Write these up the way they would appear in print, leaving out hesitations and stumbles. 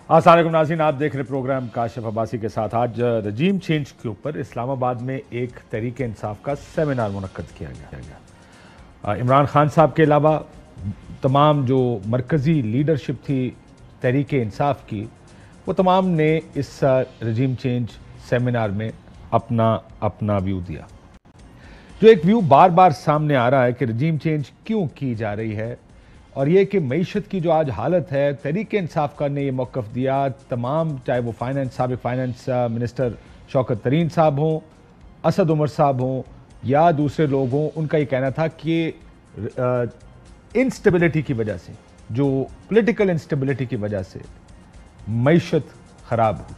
السلام علیکم ناظرین، آپ دیکھ رہے پروگرام کاشف عباسی کے ساتھ۔ آج رجیم چینج کے اوپر اسلام آباد میں ایک تحریک انصاف کا سیمینار منعقد کیا گیا۔ عمران خان صاحب کے علاوہ تمام جو مرکزی لیڈرشپ تھی تحریک انصاف کی، وہ تمام نے اس رجیم چینج سیمینار میں اپنا ویو دیا۔ جو ایک ویو بار بار سامنے آ رہا ہے کہ رجیم چینج کیوں کی جا رہی ہے، اور یہ کہ معیشت کی جو آج حالت ہے، تحریک انصاف کا نے یہ موقف دیا، تمام چاہے وہ سابق فائنانس منسٹر شوکت ترین صاحب ہوں، اسد عمر صاحب ہوں یا دوسرے لوگ ہوں، ان کا یہ کہنا تھا کہ انسٹیبلٹی کی وجہ سے، جو پولیٹیکل انسٹیبلٹی کی وجہ سے معیشت خراب ہوئی،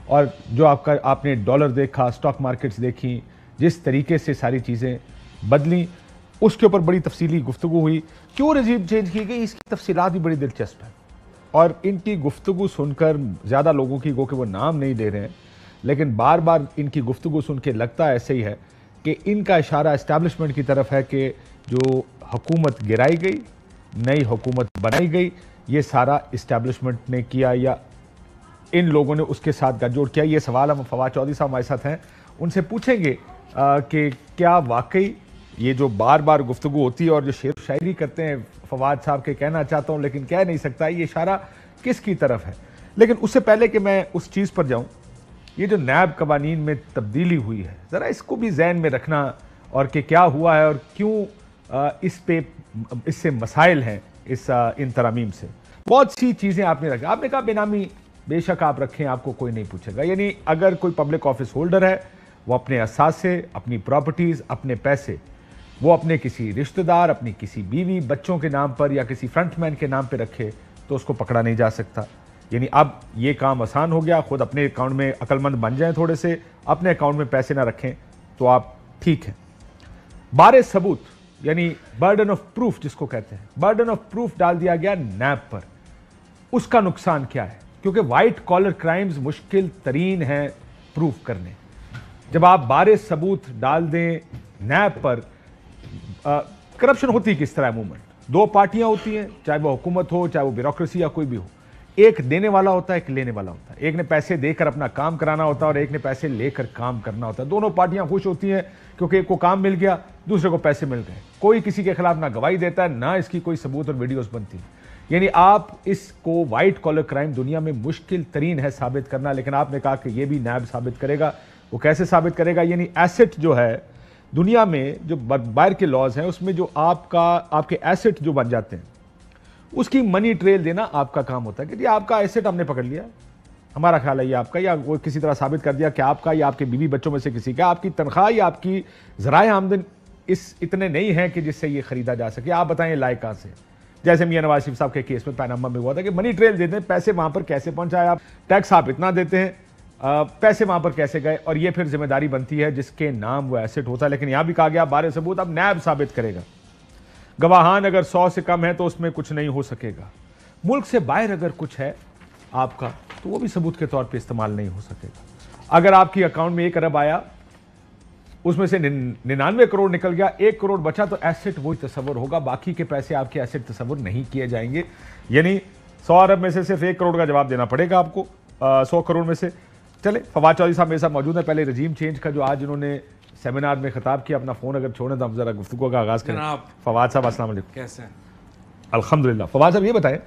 اور جو آپ نے ڈالر دیکھا، سٹاک مارکیٹس دیکھی، جس طریقے سے ساری چیزیں بدلیں، اس کے اوپر بڑی تفصیلی گفتگو ہوئی۔ کیوں رجیم چینج کی گئی، اس کی تفصیلات بھی بڑی دلچسپ ہیں، اور ان کی گفتگو سن کر زیادہ لوگوں کی گو کہ وہ نام نہیں دے رہے ہیں، لیکن بار بار ان کی گفتگو سن کے لگتا ایسے ہی ہے کہ ان کا اشارہ اسٹیبلشمنٹ کی طرف ہے کہ جو حکومت گرائی گئی، نئی حکومت بنائی گئی، یہ سارا اسٹیبلشمنٹ نے کیا یا ان لوگوں نے اس کے ساتھ گٹھ جوڑ کیا۔ یہ سوال ہم فواد چودھری صاحب ہمارے ساتھ ہیں، ان سے پوچھیں گے کہ کیا واقعی یہ جو بار بار گفتگو ہوتی ہے اور جو شعر و شاعری کرتے ہیں فواد صاحب کے، کہنا چاہتا ہوں لیکن کہہ نہیں سکتا، یہ اشارہ کس کی طرف ہے۔ لیکن اس سے پہلے کہ میں اس چیز پر جاؤں، یہ جو نیب قوانین میں تبدیلی ہوئی ہے، ذرا اس کو بھی ذہن میں رکھنا، اور کہ کیا ہوا ہے اور کیوں اس سے مسائل ہیں ان ترامیم سے۔ بہت سی چیزیں آپ نے رکھی، آپ نے کہا بے نامی بے شک آپ رکھیں، آپ کو کوئی نہیں پوچھے گا، یعنی اگر کوئی پبلک آفس ہولڈر ہے، وہ اپنے اثاثے، اپنی پراپرٹیز، اپنے پیسے وہ اپنے کسی رشتہ دار، اپنی کسی بیوی بچوں کے نام پر یا کسی فرنٹ مین کے نام پہ رکھے تو اس کو پکڑا نہیں جا سکتا۔ یعنی اب یہ کام آسان ہو گیا، خود اپنے اکاؤنٹ میں عقل مند بن جائیں، تھوڑے سے اپنے اکاؤنٹ میں پیسے نہ رکھیں تو آپ ٹھیک ہیں۔ بارِ ثبوت یعنی برڈن آف پروف جس کو کہتے ہیں، برڈن آف پروف ڈال دیا گیا نیب پر۔ اس کا نقصان کیا ہے؟ کیونکہ وائٹ کالر کرائمز مشکل ترین ہیں پروف کرنے۔ جب آپ بارِ ثبوت ڈال دیں نیب پر، کرپشن ہوتی کس طرح؟ عموماً دو پارٹیاں ہوتی ہیں، چاہے وہ حکومت ہو، چاہے وہ بیوروکریسی یا کوئی بھی ہو، ایک دینے والا ہوتا ہے، ایک لینے والا ہوتا ہے۔ ایک نے پیسے دے کر اپنا کام کرانا ہوتا ہے اور ایک نے پیسے لے کر کام کرنا ہوتا ہے۔ دونوں پارٹیاں خوش ہوتی ہیں کیونکہ ایک کو کام مل گیا، دوسرے کو پیسے مل گئے۔ کوئی کسی کے خلاف نہ گواہی دیتا ہے، نہ اس کی کوئی ثبوت اور ویڈیوز بنتی ہیں۔ یعنی آپ اس کو وائٹ کالر کرائم دنیا میں مشکل ترین ہے ثابت کرنا، لیکن آپ نے کہا کہ یہ بھی نیب ثابت کرے گا۔ وہ کیسے ثابت کرے گا؟ یعنی ایسٹ جو ہے دنیا میں، جو باہر کے لاز ہیں، اس میں جو آپ کے ایسٹ جو بن جاتے ہیں، اس کی منی ٹریل دینا آپ کا کام ہوتا ہے کہ جی آپ کا ایسٹ ہم نے پکڑ لیا، ہمارا خیال ہے یہ آپ کا، یا وہ کسی طرح ثابت کر دیا کہ آپ کا یا آپ کے بیوی بچوں میں سے کسی کا۔ آپ کی تنخواہ یا آپ کی ذرائع آمدن اتنے نہیں ہیں کہ جس سے یہ خریدا جا سکے۔ آپ بتائیں لائق کہاں سے؟ جیسے میاں نواز شریف صاحب کے کیس میں پیناما میں ہوا تھا کہ منی ٹریل دیتے ہیں، پیسے وہاں پر کیسے پہنچائے آپ، ٹیکس آپ اتنا دیتے ہیں، پیسے وہاں پر کیسے گئے، اور یہ پھر ذمہ داری بنتی ہے جس کے نام وہ ایسٹ ہوتا ہے۔ لیکن یہاں بھی کہا گیا بارِ ثبوت اب نیب ثابت کرے گا۔ گواہان اگر 100 سے کم ہے تو اس میں کچھ نہیں ہو سکے گا۔ ملک سے باہر اگر کچھ ہے آپ کا تو وہ بھی ثبوت کے طور پہ استعمال نہیں ہو سکے گا۔ اگر آپ کی اکاؤنٹ میں 1 ارب آیا، اس میں سے 99 کروڑ نکل گیا، 1 کروڑ بچا تو ایسٹ وہی تصور ہوگا، باقی کے پیسے آپ کے ایسٹ تصور نہیں کیے جائیں گے۔ یعنی 100 ارب میں سے صرف 1 کروڑ کا جواب دینا پڑے گا آپ کو، 100 کروڑ میں سے۔ چلے فواد چودھری صاحب میرے ساتھ موجود ہیں۔ پہلے رجیم چینج کا جو آج انہوں نے سیمینار میں خطاب کیا، اپنا فون اگر چھوڑیں تو ہم ذرا گفتگو کا آغاز کریں۔ فواد صاحب السلام علیکم۔ کیسے ہیں؟ الحمدللہ۔ فواد صاحب یہ بتائیں،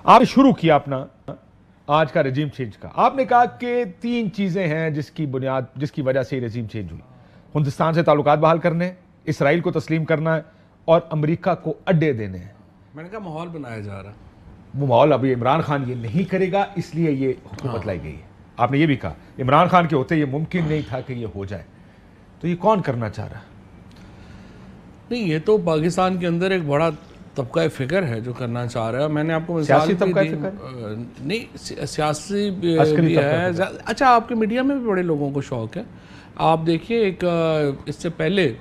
آپ شروع کیا اپنا آج کا رجیم چینج کا، آپ نے کہا کہ 3 چیزیں ہیں جس کی وجہ سے رجیم چینج ہوئی: ہندوستان سے تعلقات بحال کرنے، اسرائیل کو تسلیم کرنا ہے، اور امریکہ کو اڈے دینے ہیں۔ میں نے کہا ماحول بنایا جا رہا، وہ ماحول ابھی عمران خان یہ نہیں کرے گا، اس لیے یہ حکومت لائی گئی ہے۔ آپ نے یہ بھی کہا عمران خان کے ہوتے یہ ممکن نہیں تھا کہ یہ ہو جائے، تو یہ کون کرنا چاہ رہا ہے؟ نہیں، یہ تو پاکستان کے اندر ایک بڑا طبقہ فکر ہے جو کرنا چاہ رہا ہے۔ میں نے آپ کو مثال سیاسی طبقہ فکر نہیں، سیاسی بھی ہے۔ اچھا، آپ کے میڈیا میں بھی بڑے لوگوں کو شوق ہے۔ آپ دیکھیے، ایک اس سے پہلے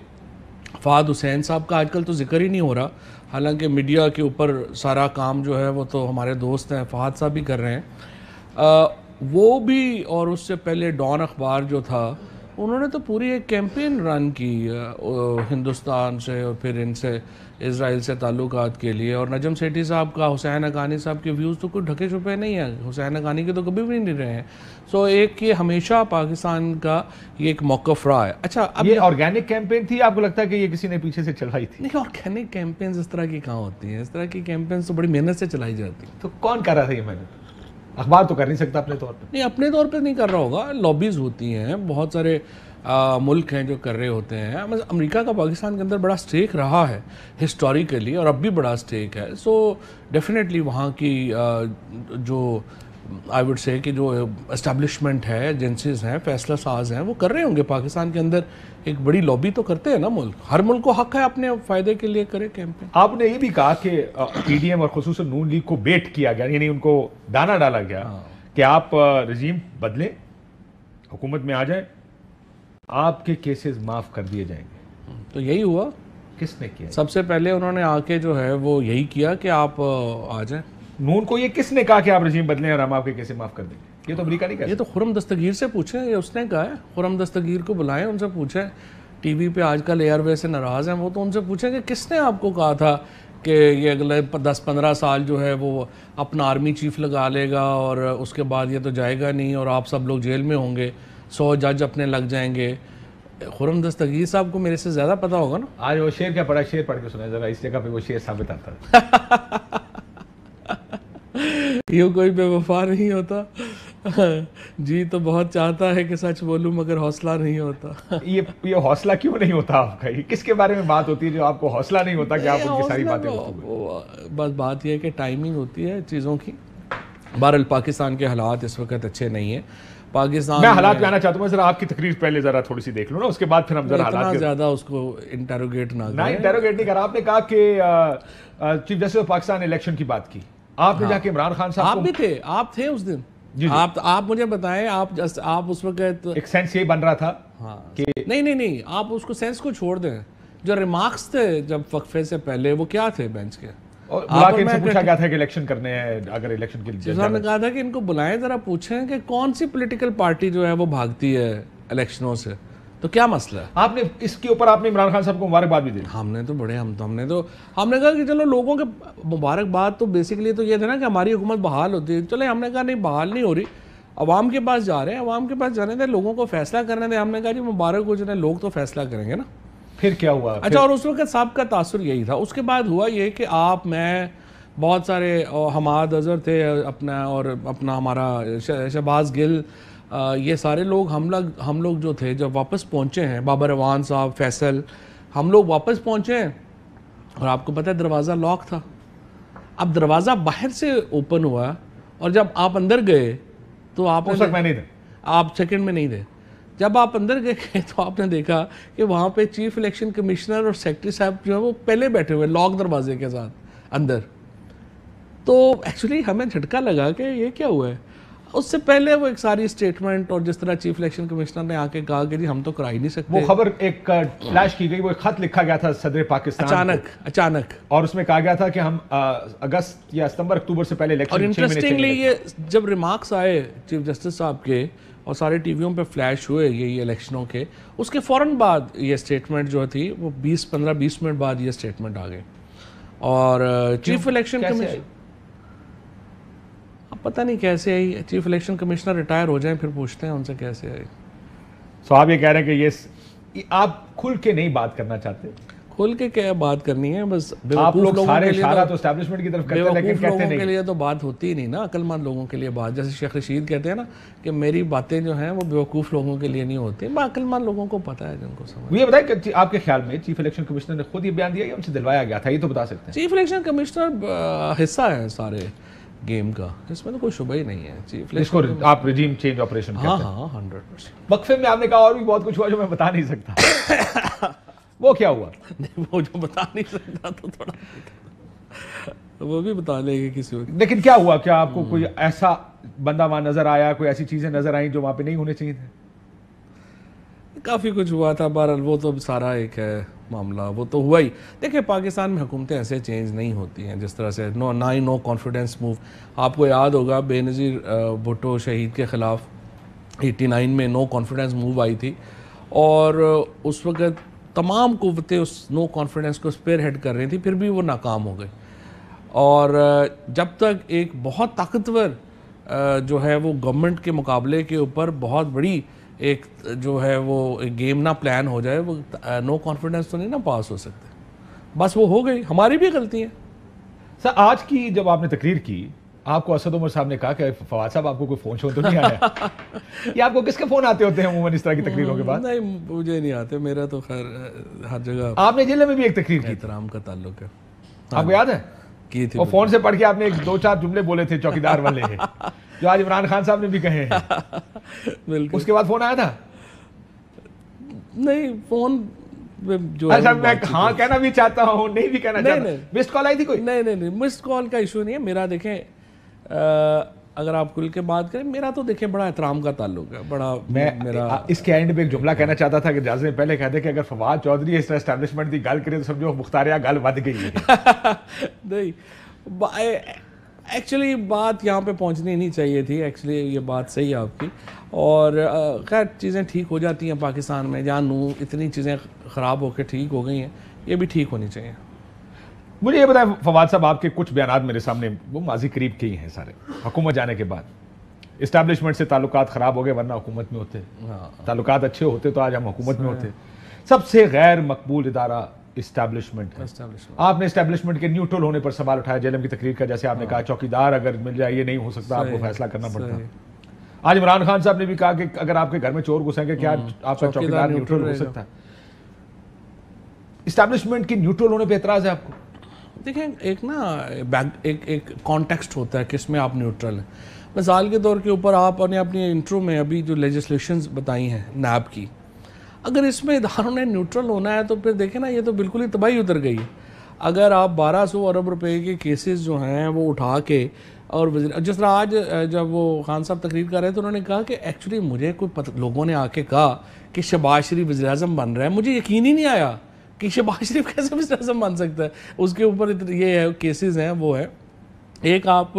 فہد حسین صاحب کا آج کل تو ذکر ہی نہیں ہو رہا، حالانکہ میڈیا کے اوپر سارا کام جو ہے وہ تو ہمارے دوست ہیں فہد صاحب بھی کر رہے ہیں۔ وہ بھی، اور اس سے پہلے ڈان اخبار جو تھا، انہوں نے تو پوری ایک کیمپین رن کی ہندوستان سے اور پھر ان سے اسرائیل سے تعلقات کے لیے. اور نجم سیٹھی صاحب کا حسین حقانی صاحب کے ویوز تو کوئی ڈھکے چھپے نہیں ہیں, حسین حقانی کے تو کبھی بھی نہیں رہے ہیں. سو ایک یہ ہمیشہ پاکستان کا یہ ایک موقف رہا ہے. اچھا اب یہ آرگینک کیمپین تھی, آپ کو لگتا ہے کہ یہ کسی نے پیچھے سے چلائی تھی؟ نہیں, آرگینک کیمپینز اس طرح کی کہاں ہوتی ہیں, اس طرح کی کیمپینز تو بڑی محنت سے چلائی جاتی ہیں. تو کون کر رہا تھا یہ محنت؟ اخبار تو کر نہیں سکتا اپنے طور پہ. نہیں, اپنے طور پہ نہیں کر رہا ہوگا, لابیز ہوتی ہیں, بہت سارے ملک ہیں جو کر رہے ہوتے ہیں. امریکہ کا پاکستان کے اندر بڑا سٹیک رہا ہے ہسٹوریکلی, اور اب بھی بڑا سٹیک ہے. سو ڈیفینیٹلی وہاں کی جو آئی وڈ سے کہ جو اسٹیبلشمنٹ ہے, ایجنسیز ہیں, فیصلہ ساز ہیں, وہ کر رہے ہوں گے. پاکستان کے اندر ایک بڑی لابی تو کرتے ہیں نا ملک, ہر ملک کو حق ہے اپنے فائدے کے لیے کرے کیمپین. آپ نے یہ بھی کہا کہ پی ڈی ایم اور خصوصاً نون لیگ کو بیٹ کیا گیا, یعنی ان کو دانا ڈالا گیا کہ آپ رژیم بدلیں, حکومت میں آ جائیں, آپ کے کیسز معاف کر دیے جائیں گے. تو یہی ہوا. کس نے کیا؟ سب سے پہلے انہوں نے آ کے جو ہے وہ یہی کیا کہ آپ آ جائیں. نون کو یہ کس نے کہا کہ آپ رژیم بدلیں اور ہم آپ کے کیسے معاف کر دیں گے؟ یہ تو امریکہ نہیں کہا. یہ تو خرم دستگیر سے پوچھیں, یہ اس نے کہا ہے. خرم دستگیر کو بلائیں, ان سے پوچھیں. ٹی وی پہ آج کل ایئر وے سے ناراض ہیں وہ, تو ان سے پوچھیں کہ کس نے آپ کو کہا تھا کہ یہ اگلے 10-15 سال جو ہے وہ اپنا آرمی چیف لگا لے گا اور اس کے بعد یہ تو جائے گا نہیں اور آپ سب لوگ جیل میں ہوں گے, 100 جج اپنے لگ جائیں گے. خرم دستگیر صاحب کو میرے سے زیادہ پتہ ہوگا نا. آج وہ شعر کیا پڑھا, شعر پڑھ کے سنائیں ذرا, اس جگہ پہ وہ شعر ثابت آتا ہے. یوں کوئی بے وفا نہیں ہوتا, جی تو بہت چاہتا ہے کہ سچ بولوں مگر حوصلہ نہیں ہوتا. یہ حوصلہ کیوں نہیں ہوتا آپ کا؟ یہ کس کے بارے میں بات ہوتی ہے جو آپ کو حوصلہ نہیں ہوتا کہ آپ ان کی ساری باتیں ہوتی؟ بس بات یہ ہے کہ ٹائمنگ ہوتی ہے چیزوں کی. بہرحال پاکستان کے حالات اس وقت اچھے نہیں ہیں. پاکستان میں حالات پہ آنا چاہتا ہوں, ذرا آپ کی تقریر پہلے ذرا تھوڑی سی دیکھ لو نا, اس کے بعد پھر ہم ذرا حالات زیادہ اس کو انٹروگیٹ نہ کریں. انٹروگیٹ نہیں کرا. آپ نے کہا کہ chief justice of Pakistan election کی بات کی, آپ نے جا کے عمران خان صاحب آپ بھی تھے, آپ تھے اس دن, آپ مجھے بتائیں, آپ اس وقت ایک سینس یہ بن رہا تھا کہ نہیں, آپ اس کو سینس کو چھوڑ دیں. جو ریمارکس تھے جب وقفے سے پہلے وہ کیا تھے بینچ کے؟ بلا کے ان سے پوچھا گیا تھا کہ الیکشن کرنے ہیں, اگر الیکشن کے لیے نے کہا تھا کہ ان کو بلائیں, ذرا پوچھیں کہ کون سی پولیٹیکل پارٹی جو ہے وہ بھاگتی ہے الیکشنوں سے, تو کیا مسئلہ ہے. آپ نے اس کے اوپر آپ نے عمران خان صاحب کو مبارکباد بھی دی. ہم نے تو بڑے ہم نے کہا کہ چلو لوگوں کے مبارکباد تو بیسیکلی تو یہ تھا نا کہ ہماری حکومت بحال ہوتی ہے. چلے, ہم نے کہا نہیں بحال نہیں ہو رہی, عوام کے پاس جا رہے ہیں, عوام کے پاس جانے دیں, لوگوں کو فیصلہ کرنے دیں. ہم نے کہا جی مبارک ہو جائے, لوگ تو فیصلہ کریں گے نا. پھر کیا ہوا؟ اچھا, اور اس وقت صاحب کا تاثر یہی تھا. اس کے بعد ہوا یہ کہ آپ, میں, بہت سارے, حماد اظہر تھے اپنا, اور اپنا ہمارا شہباز گل, یہ سارے لوگ, ہم لوگ جو تھے جب واپس پہنچے ہیں, بابر اعوان صاحب, فیصل, ہم لوگ واپس پہنچے ہیں. اور آپ کو پتہ ہے دروازہ لاک تھا. اب دروازہ باہر سے اوپن ہوا, اور جب آپ اندر گئے تو آپ سیکنڈ میں نہیں تھے. جب آپ اندر گئے تو آپ نے دیکھا کہ وہاں پہ چیف الیکشن کمشنر اور سیکرٹری صاحب جو ہے وہ پہلے بیٹھے ہوئے لاک دروازے کے ساتھ اندر. تو ایکچولی ہمیں جھٹکا لگا کہ یہ کیا ہوا ہے. اس سے پہلے وہ ایک ساری اسٹیٹمنٹ, اور جس طرح چیف الیکشن کمشنر نے آ کے کہا کہ جی ہم تو کرا ہی نہیں سکتے. وہ خبر ایک فلیش کی گئی, وہ ایک خط لکھا گیا تھا صدر پاکستان اچانک, اور اس میں کہا گیا تھا کہ ہم اگست یا ستمبر اکتوبر سے پہلے الیکشن. اور انٹرسٹنگلی یہ جب ریمارکس آئے چیف جسٹس صاحب کے اور سارے ٹی ویوں پہ فلیش ہوئے یہ الیکشنوں کے, اس کے فوراً بعد یہ اسٹیٹمنٹ جو تھی وہ 15-20 منٹ بعد یہ اسٹیٹمنٹ آ گئی. اور چیف الیکشن کمیشن اب پتہ نہیں کیسے آئی. چیف الیکشن کمشنر ریٹائر ہو جائیں پھر پوچھتے ہیں ان سے کیسے آئی. سو آپ یہ کہہ رہے ہیں کہ یہ آپ کھل کے نہیں بات کرنا چاہتے. کھل کے کیا بات کرنی ہے, بس آپ لوگ سارے اشارہ تو اسٹیبلشمنٹ کی طرف کرتے ہیں لیکن کہتے نہیں. کے لیے تو بات ہوتی ہی نہیں نا, عقل مند لوگوں کے لیے بات. جیسے شیخ رشید کہتے ہیں نا کہ میری باتیں جو ہیں وہ بیوقوف لوگوں کے لیے نہیں ہوتی, عقل مند لوگوں کو پتہ ہے جن کو سمجھ. یہ بتائیں کہ آپ کے خیال میں چیف الیکشن کمشنر نے خود یہ بیان دیا یا ان سے دلوایا گیا تھا, یہ تو بتا سکتے ہیں. چیف الیکشن کمشنر حصہ ہے سارے گیم کا, اس میں تو کوئی شبہ ہی نہیں ہے. چیف جس کو آپ رجیم چینج آپریشن کہتے ہیں. ہاں 100%. وقفے میں آپ نے کہا اور بھی بہت کچھ ہوا جو میں بتا نہیں سکتا. وہ کیا ہوا؟ وہ جو بتا نہیں سکتا تو تھوڑا وہ بھی بتا لیں گے کسی وقت. لیکن کیا ہوا؟ کیا آپ کو کوئی ایسا بندہ وہاں نظر آیا, کوئی ایسی چیزیں نظر آئیں جو وہاں پہ نہیں ہونے چاہیے تھے؟ کافی کچھ ہوا تھا. بہرحال وہ تو سارا ایک ہے معاملہ, وہ تو ہوا ہی. دیکھیں پاکستان میں حکومتیں ایسے چینج نہیں ہوتی ہیں جس طرح سے نو کانفیڈنس موو. آپ کو یاد ہوگا بے نظیر بھٹو شہید کے خلاف 89 میں نو کانفیڈنس موو آئی تھی, اور اس وقت تمام قوتیں اس نو کانفیڈنس کو اسپیئر ہیڈ کر رہی تھیں، پھر بھی وہ ناکام ہو گئے. اور جب تک ایک بہت طاقتور جو ہے وہ گورنمنٹ کے مقابلے کے اوپر بہت بڑی ایک جو ہے وہ گیم نہ پلان ہو جائے، وہ نو کانفیڈنس تو نہیں نا پاس ہو سکتے. بس وہ ہو گئی، ہماری بھی غلطی ہے. سر آج کی جب آپ نے تقریر کی، آپ کو اسد عمر صاحب نے کہا کہ فواد صاحب آپ کو کوئی فون شون تو نہیں آیا؟ یہ آپ کو کس کے فون آتے ہوتے ہیں عموماً اس طرح کی تقریروں کے بعد؟ نہیں مجھے نہیں آتے، میرا تو خیر ہر جگہ آپ نے جیل میں بھی ایک تقریر کی، احترام کا تعلق ہے. آپ کو یاد ہے؟ کی تھی اور فون سے پڑھ کے آپ نے ایک 2-4 جملے بولے تھے چوکیدار والے ہیں جو آج عمران خان صاحب نے بھی کہے ہیں. بالکل. اس کے بعد فون آیا تھا؟ نہیں فون جو اچھا میں ہاں کہنا بھی چاہتا ہوں، نہیں بھی کہنا چاہتا. مسڈ کال آئی تھی کوئی؟ نہیں مسڈ کال کا ایشو نہیں ہے میرا. دیکھیں اگر آپ کل کے بات کریں، میرا تو دیکھیں بڑا احترام کا تعلق ہے. بڑا میں اس کے اینڈ پہ ایک جملہ کہنا چاہتا تھا کہ جاز نے پہلے کہہ دے کہ اگر فواد چودھری اس طرح اسٹیبلشمنٹ کی گل کرے تو سمجھو مختاریہ گل ود گئی ہے. نہیں ایکچولی بات یہاں پہ پہنچنی نہیں چاہیے تھی. ایکچولی یہ بات صحیح ہے آپ کی، اور خیر چیزیں ٹھیک ہو جاتی ہیں پاکستان میں. جہاں اتنی چیزیں خراب ہو کے ٹھیک ہو گئی ہیں، یہ بھی ٹھیک ہونی چاہیے. مجھے یہ بتائیں فواد صاحب، آپ کے کچھ بیانات میرے سامنے وہ ماضی قریب کے ہی ہیں سارے. حکومت جانے کے بعد اسٹیبلشمنٹ سے تعلقات خراب ہو گئے، ورنہ حکومت میں ہوتے. تعلقات اچھے ہوتے تو آج ہم حکومت میں ہوتے. سب سے غیر مقبول ادارہ اسٹیبلشمنٹ ہے. آپ نے اسٹیبلشمنٹ کے نیوٹرل ہونے پر سوال اٹھایا جیلم کی تقریر کا. جیسے آپ نے کہا چوکیدار اگر مل جائے یہ نہیں ہو سکتا، آپ کو فیصلہ کرنا پڑتا. آج عمران خان صاحب نے بھی کہا کہ اگر آپ کے گھر میں چور گھسیں گے کیا آپ کا چوکیدار نیوٹرل ہو سکتا ہے؟ اسٹیبلشمنٹ کے نیوٹرل ہونے پہ اعتراض ہے آپ کو؟ دیکھیں ایک نا ایک کانٹیکسٹ ہوتا ہے کس میں آپ نیوٹرل ہیں. مثال کے طور کے اوپر آپ نے اپنی انٹرو میں ابھی جو لیجسلیشنز بتائی ہیں نیب کی، اگر اس میں اداروں نے نیوٹرل ہونا ہے تو پھر دیکھیں نا یہ تو بالکل ہی تباہی اتر گئی ہے. اگر آپ 1200 ارب روپے کے کیسز جو ہیں وہ اٹھا کے، اور جس طرح آج جب وہ خان صاحب تقریر کر رہے تھے انہوں نے کہا کہ ایکچولی مجھے لوگوں نے آ کے کہا کہ شہباز شریف وزیر اعظم بن رہا ہے، مجھے یقین ہی نہیں آیا کہ شہباز شریف کیسے وزیر اعظم بن سکتا ہے. اس کے اوپر یہ ہے کیسز ہیں وہ ہے. ایک آپ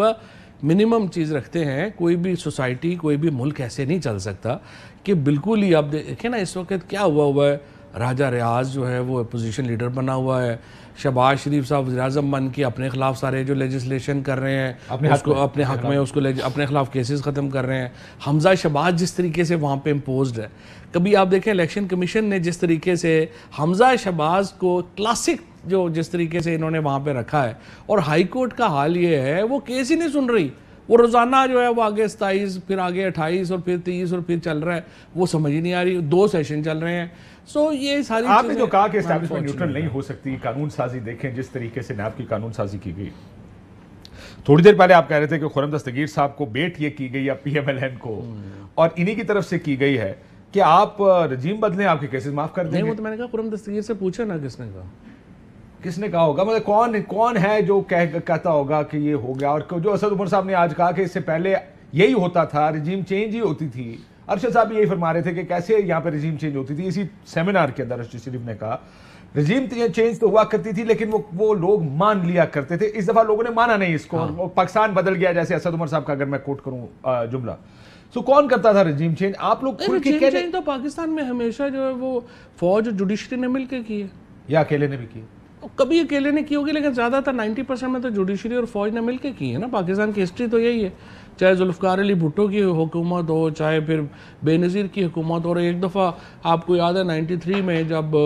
منیمم چیز رکھتے ہیں، کوئی بھی سوسائٹی کوئی بھی ملک ایسے نہیں چل سکتا کہ بالکل ہی. آپ دیکھیں نا اس وقت کیا ہوا ہے، راجہ ریاض جو ہے وہ اپوزیشن لیڈر بنا ہوا ہے. شہباز شریف صاحب وزیر اعظم بن کے اپنے خلاف سارے جو لیجسلیشن کر رہے ہیں اس کو اپنے حق میں اس کو اپنے خلاف کیسز ختم کر رہے ہیں. حمزہ شہباز جس طریقے سے وہاں پہ امپوزڈ ہے، کبھی آپ دیکھیں الیکشن کمیشن نے جس طریقے سے حمزہ شہباز کو کلاسک جو جس طریقے سے انہوں نے وہاں پہ رکھا ہے، اور ہائی کورٹ کا حال یہ ہے وہ کیس ہی نہیں سن رہی. وہ روزانہ جو ہے وہ آگے 27 پھر آگے 28 اور پھر 30 اور پھر چل رہا ہے، وہ سمجھ ہی نہیں آ رہی. 2 سیشن چل رہے ہیں. سو یہ ساری آپ نے جو کہا کہ اسٹیبلشمنٹ نیوٹرل نہیں ہو سکتی، قانون سازی دیکھیں جس طریقے سے نیب کی قانون سازی کی گئی. تھوڑی دیر پہلے آپ کہہ رہے تھے کہ خرم دستگیر صاحب کو بیٹ یہ کی گئی پی ایم ایل این کو، اور انہی کی طرف سے کی گئی ہے کہ آپ رجیم بدلیں، آپ کے کیسز معاف کر دیں. نہیں وہ تو میں نے کہا خرم دستگیر سے پوچھا نا کس نے کہا، کس نے کہا ہوگا، مطلب کون ہے جو کہتا ہوگا کہ یہ ہو گیا. اور جو اسد عمر صاحب نے آج کہا کہ اس سے پہلے یہی ہوتا تھا، رجیم چینج ہی ہوتی تھی. ارشد صاحب بھی یہی فرما رہے تھے کہ کیسے یہاں پہ رجیم چینج ہوتی تھی. اسی سیمینار کے اندر ارشد شریف نے کہا رجیم چینج تو ہوا کرتی تھی لیکن وہ لوگ مان لیا کرتے تھے. اس دفعہ لوگوں نے مانا نہیں اس کو. پاکستان بدل گیا، جیسے اسد عمر صاحب کا اگر میں کوٹ کروں جملہ. سو کون کرتا تھا رجیم چینج؟ آپ لوگ کھل کے چینج تو پاکستان میں ہمیشہ جو ہے وہ فوج اور جوڈیشری نے مل کے کی ہے، یا اکیلے نے بھی کی؟ کبھی اکیلے نے کی ہوگی لیکن زیادہ تر 90% میں تو جوڈیشری اور فوج نے مل کے کی ہے نا. پاکستان کی ہسٹری تو یہی ہے، چاہے ذوالفقار علی بھٹو کی حکومت ہو، چاہے پھر بے نظیر کی حکومت. اور ایک دفعہ آپ کو یاد ہے 93 میں جب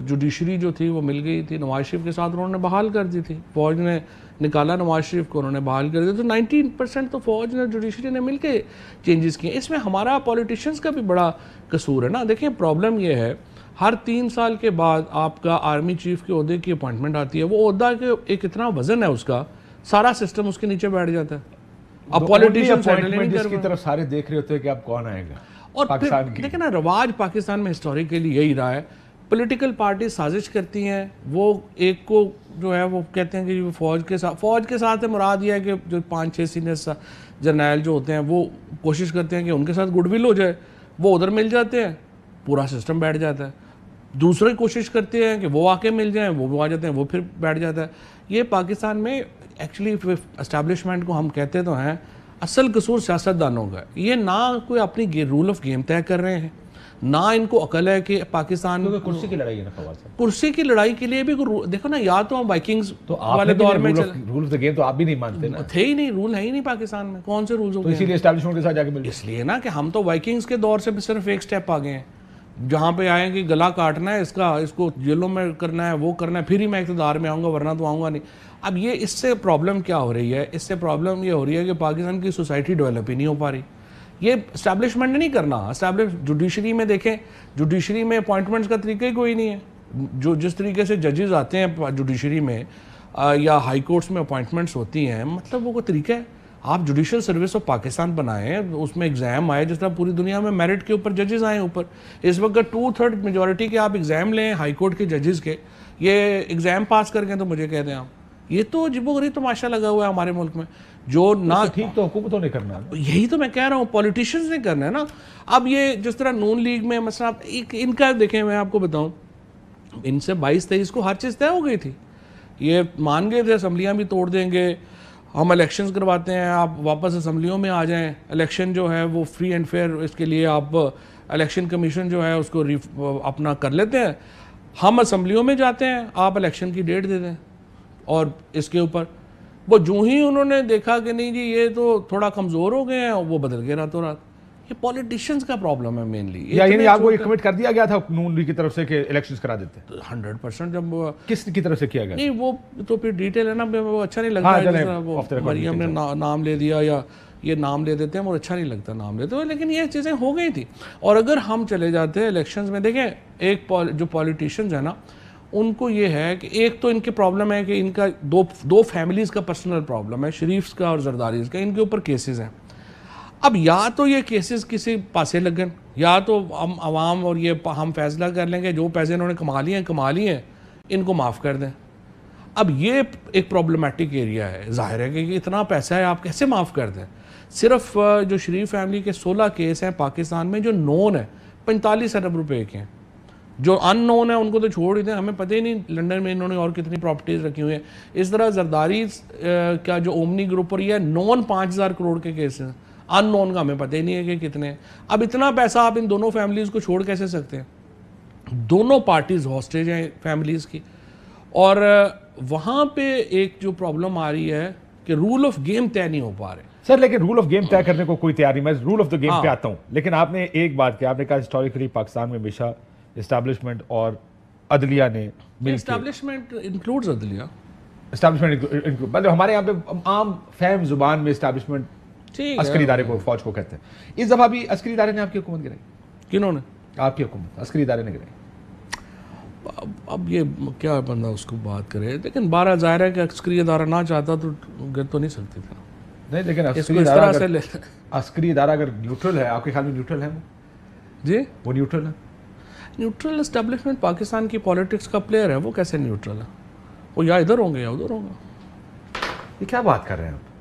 جوڈیشری جو تھی وہ مل گئی تھی نواز شریف کے ساتھ، انہوں نے بحال کر دی تھی. فوج نے نکالا نواز شریف کو، انہوں نے بحال کر دیا. تو 90% تو فوج نے جوڈیشری نے مل کے چینجز کیے. اس میں ہمارا پولیٹیشنز کا بھی بڑا قصور ہے نا. دیکھیں پرابلم یہ ہے، ہر 3 سال کے بعد آپ کا آرمی چیف کے عہدے کی اپوائنٹمنٹ آتی ہے. وہ عہدہ کے ایک اتنا وزن ہے اس کا، سارا سسٹم اس کے نیچے بیٹھ جاتا ہے. اب پولیٹیشن جس کی طرف سارے دیکھ رہے ہوتے ہیں کہ اب کون آئے گا. اور پھر دیکھیں نا رواج پاکستان میں ہسٹوریکلی یہی رہا ہے، پولیٹیکل پارٹی سازش کرتی ہیں، وہ ایک کو جو ہے وہ کہتے ہیں کہ فوج کے ساتھ مراد یہ ہے کہ جو 5-6 سینئر جرنیل جو ہوتے ہیں وہ کوشش کرتے ہیں کہ ان کے ساتھ گڈ ول ہو جائے، وہ ادھر مل جاتے ہیں، پورا سسٹم بیٹھ جاتا ہے. دوسرے کوشش کرتے ہیں کہ وہ آ کے مل جائیں، وہ آ جاتے ہیں، وہ پھر بیٹھ جاتا ہے. یہ پاکستان میں ایکچولی اسٹیبلشمنٹ کو ہم کہتے تو ہیں، اصل قصور سیاست دانوں کا. یہ نہ کوئی اپنی رول آف گیم طے کر رہے ہیں، نہ ان کو عقل ہے کہ پاکستان کرسی کی لڑائی ہے نا فواد صاحب. کرسی کی لڑائی کے لیے بھی دیکھو نا, یا تو ہم وائکنگز والے دور میں رول آف دا گیم تو آپ بھی نہیں مانتے نا, تھے ہی نہیں, رول ہے ہی نہیں پاکستان میں, کون سے رولز تو اسی لیے اسٹیبلشمنٹ کے ساتھ جا کے مل, اس لیے نا کہ ہم تو وائکنگز کے دور سے بھی صرف ایک سٹیپ آگے ہیں, جہاں پہ آئیں کہ گلا کاٹنا ہے اس کا, اس کو جیلوں میں کرنا ہے, وہ کرنا ہے, پھر ہی میں اقتدار میں آؤں گا, ورنہ تو آؤں گا نہیں. اب یہ اس سے پرابلم کیا ہو رہی ہے, اس سے پرابلم یہ ہو رہی ہے کہ پاکستان کی سوسائٹی ڈیولپ ہی نہیں ہو پا رہی. یہ اسٹیبلشمنٹ نے نہیں کرنا. جوڈیشری میں دیکھیں, جوڈیشری میں اپوائنٹمنٹس کا طریقہ ہی کوئی نہیں ہے. جو جس طریقے سے ججز آتے ہیں جوڈیشری میں یا ہائی کورٹس میں اپوائنٹمنٹس ہوتی ہیں, مطلب وہ کوئی طریقہ ہے. آپ جوڈیشل سروس آف پاکستان بنائیں, اس میں ایگزام آئے جس طرح پوری دنیا میں میرٹ کے اوپر ججز آئے اوپر. اس وقت 2/3 میجورٹی کے آپ ایگزام لیں ہائی کورٹ کے ججز کے, یہ ایگزام پاس کر کے تو مجھے کہہ دیں آپ, یہ تو عجیب و غریب تماشا لگا ہوا ہے ہمارے ملک میں. جو نہ ٹھیک تو حکومتوں نے کرنا ہے, یہی تو میں کہہ رہا ہوں, پولیٹیشنز نے کرنا ہے نا. اب یہ جس طرح نون لیگ میں مثلا ان کا دیکھیں, میں آپ کو بتاؤں, ان سے 22-23 کو ہر چیز طے ہو گئی تھی. یہ مان گئے تھے اسمبلیاں بھی توڑ دیں گے, ہم الیکشنز کرواتے ہیں, آپ واپس اسمبلیوں میں آ جائیں, الیکشن جو ہے وہ فری اینڈ فیئر, اس کے لیے آپ الیکشن کمیشن جو ہے اس کو اپنا کر لیتے ہیں. ہم اسمبلیوں میں جاتے ہیں, آپ الیکشن کی ڈیٹ دے دیں, اور اس کے اوپر وہ جو ہی انہوں نے دیکھا کہ نہیں جی یہ تو تھوڑا کمزور ہو گئے ہیں, وہ بدل گئے راتوں رات. یہ پولیٹیشنز کا پرابلم ہے مینلی. یعنی آپ کو یہ کمٹ کر دیا گیا تھا نون لیگ کی طرف سے کہ الیکشنز کرا دیتے ہیں 100%. جب کس کی طرف سے کیا گیا؟ نہیں وہ تو پھر ڈیٹیل ہے نا, وہ اچھا نہیں لگتا. وہ مریم نے نام لے دیا یا یہ نام لے دیتے ہیں, وہ اچھا نہیں لگتا نام لیتے ہوئے, لیکن یہ چیزیں ہو گئی تھی. اور اگر ہم چلے جاتے ہیں الیکشنز میں, دیکھیں ایک جو پولیٹیشنز ہیں نا, ان کو یہ ہے کہ ایک تو ان کے پرابلم ہے کہ ان کا دو فیملیز کا پرسنل پرابلم ہے, شریفز کا اور زرداریز کا, ان کے اوپر کیسز ہیں. اب یا تو یہ کیسز کسی پاسے لگن, یا تو ہم عوام اور یہ ہم فیصلہ کر لیں کہ جو پیسے انہوں نے کما لیے ہیں ان کو معاف کر دیں. اب یہ ایک پرابلمٹک ایریا ہے. ظاہر ہے کہ اتنا پیسہ ہے, آپ کیسے معاف کر دیں؟ صرف جو شریف فیملی کے 16 کیس ہیں پاکستان میں جو نون ہیں 45 ارب روپے کے ہیں. جو ان نون ہے ان کو تو چھوڑ ہی دیں, ہمیں پتہ ہی نہیں لنڈن میں انہوں نے اور کتنی پراپرٹیز رکھی ہوئی ہیں. اس طرح زرداری کا جو اومنی گروپ پر یہ نون 5000 کروڑ کے کیس ہیں, ان نون کا ہمیں پتہ ہی نہیں ہے کہ کتنے ہیں. اب اتنا پیسہ آپ ان دونوں فیملیز کو چھوڑ کیسے سکتے ہیں؟ دونوں پارٹیز ہاسٹیج ہیں فیملیز کی. اور وہاں پہ ایک جو پرابلم آ رہی ہے کہ رول آف گیم طے نہیں ہو پا رہے. سر لیکن رول آف گیم طے کرنے کو کوئی تیاری, میں رول آف دا گیم پہ آتا ہوں. لیکن آپ نے ایک بات کہا, آپ نے کہا ہسٹوریکلی پاکستان میں ہمیشہ اسٹیبلشمنٹ اور عدلیہ نے مل کے, اسٹیبلشمنٹ انکلوڈز عدلیہ, اسٹیبلشمنٹ مطلب ہمارے یہاں پہ عام فہم زبان میں اسٹیبلشمنٹ عسکری ادارے کو, فوج کو کہتے ہیں. اس دفعہ بھی عسکری ادارے نے آپ کی حکومت گرائی. کنہوں نے؟ آپ کی حکومت, عسکری ادارے نے گرائی. اب یہ کیا بندہ اس کو بات کرے, لیکن بارہ ظاہر ہے کہ عسکری ادارہ نہ چاہتا تو گر تو نہیں سکتی تھا. نہیں لیکن عسکری ادارہ اگر نیوٹرل ہے, آپ کے خیال میں نیوٹرل ہے وہ؟ جی وہ نیوٹرل ہے. نیوٹرل اسٹیبلشمنٹ پاکستان کی پالیٹکس کا پلیئر ہے, وہ کیسے نیوٹرل ہے؟ وہ یا ادھر ہوں گے یا ادھر ہوں گے. یہ کیا بات کر رہے ہیں آپ؟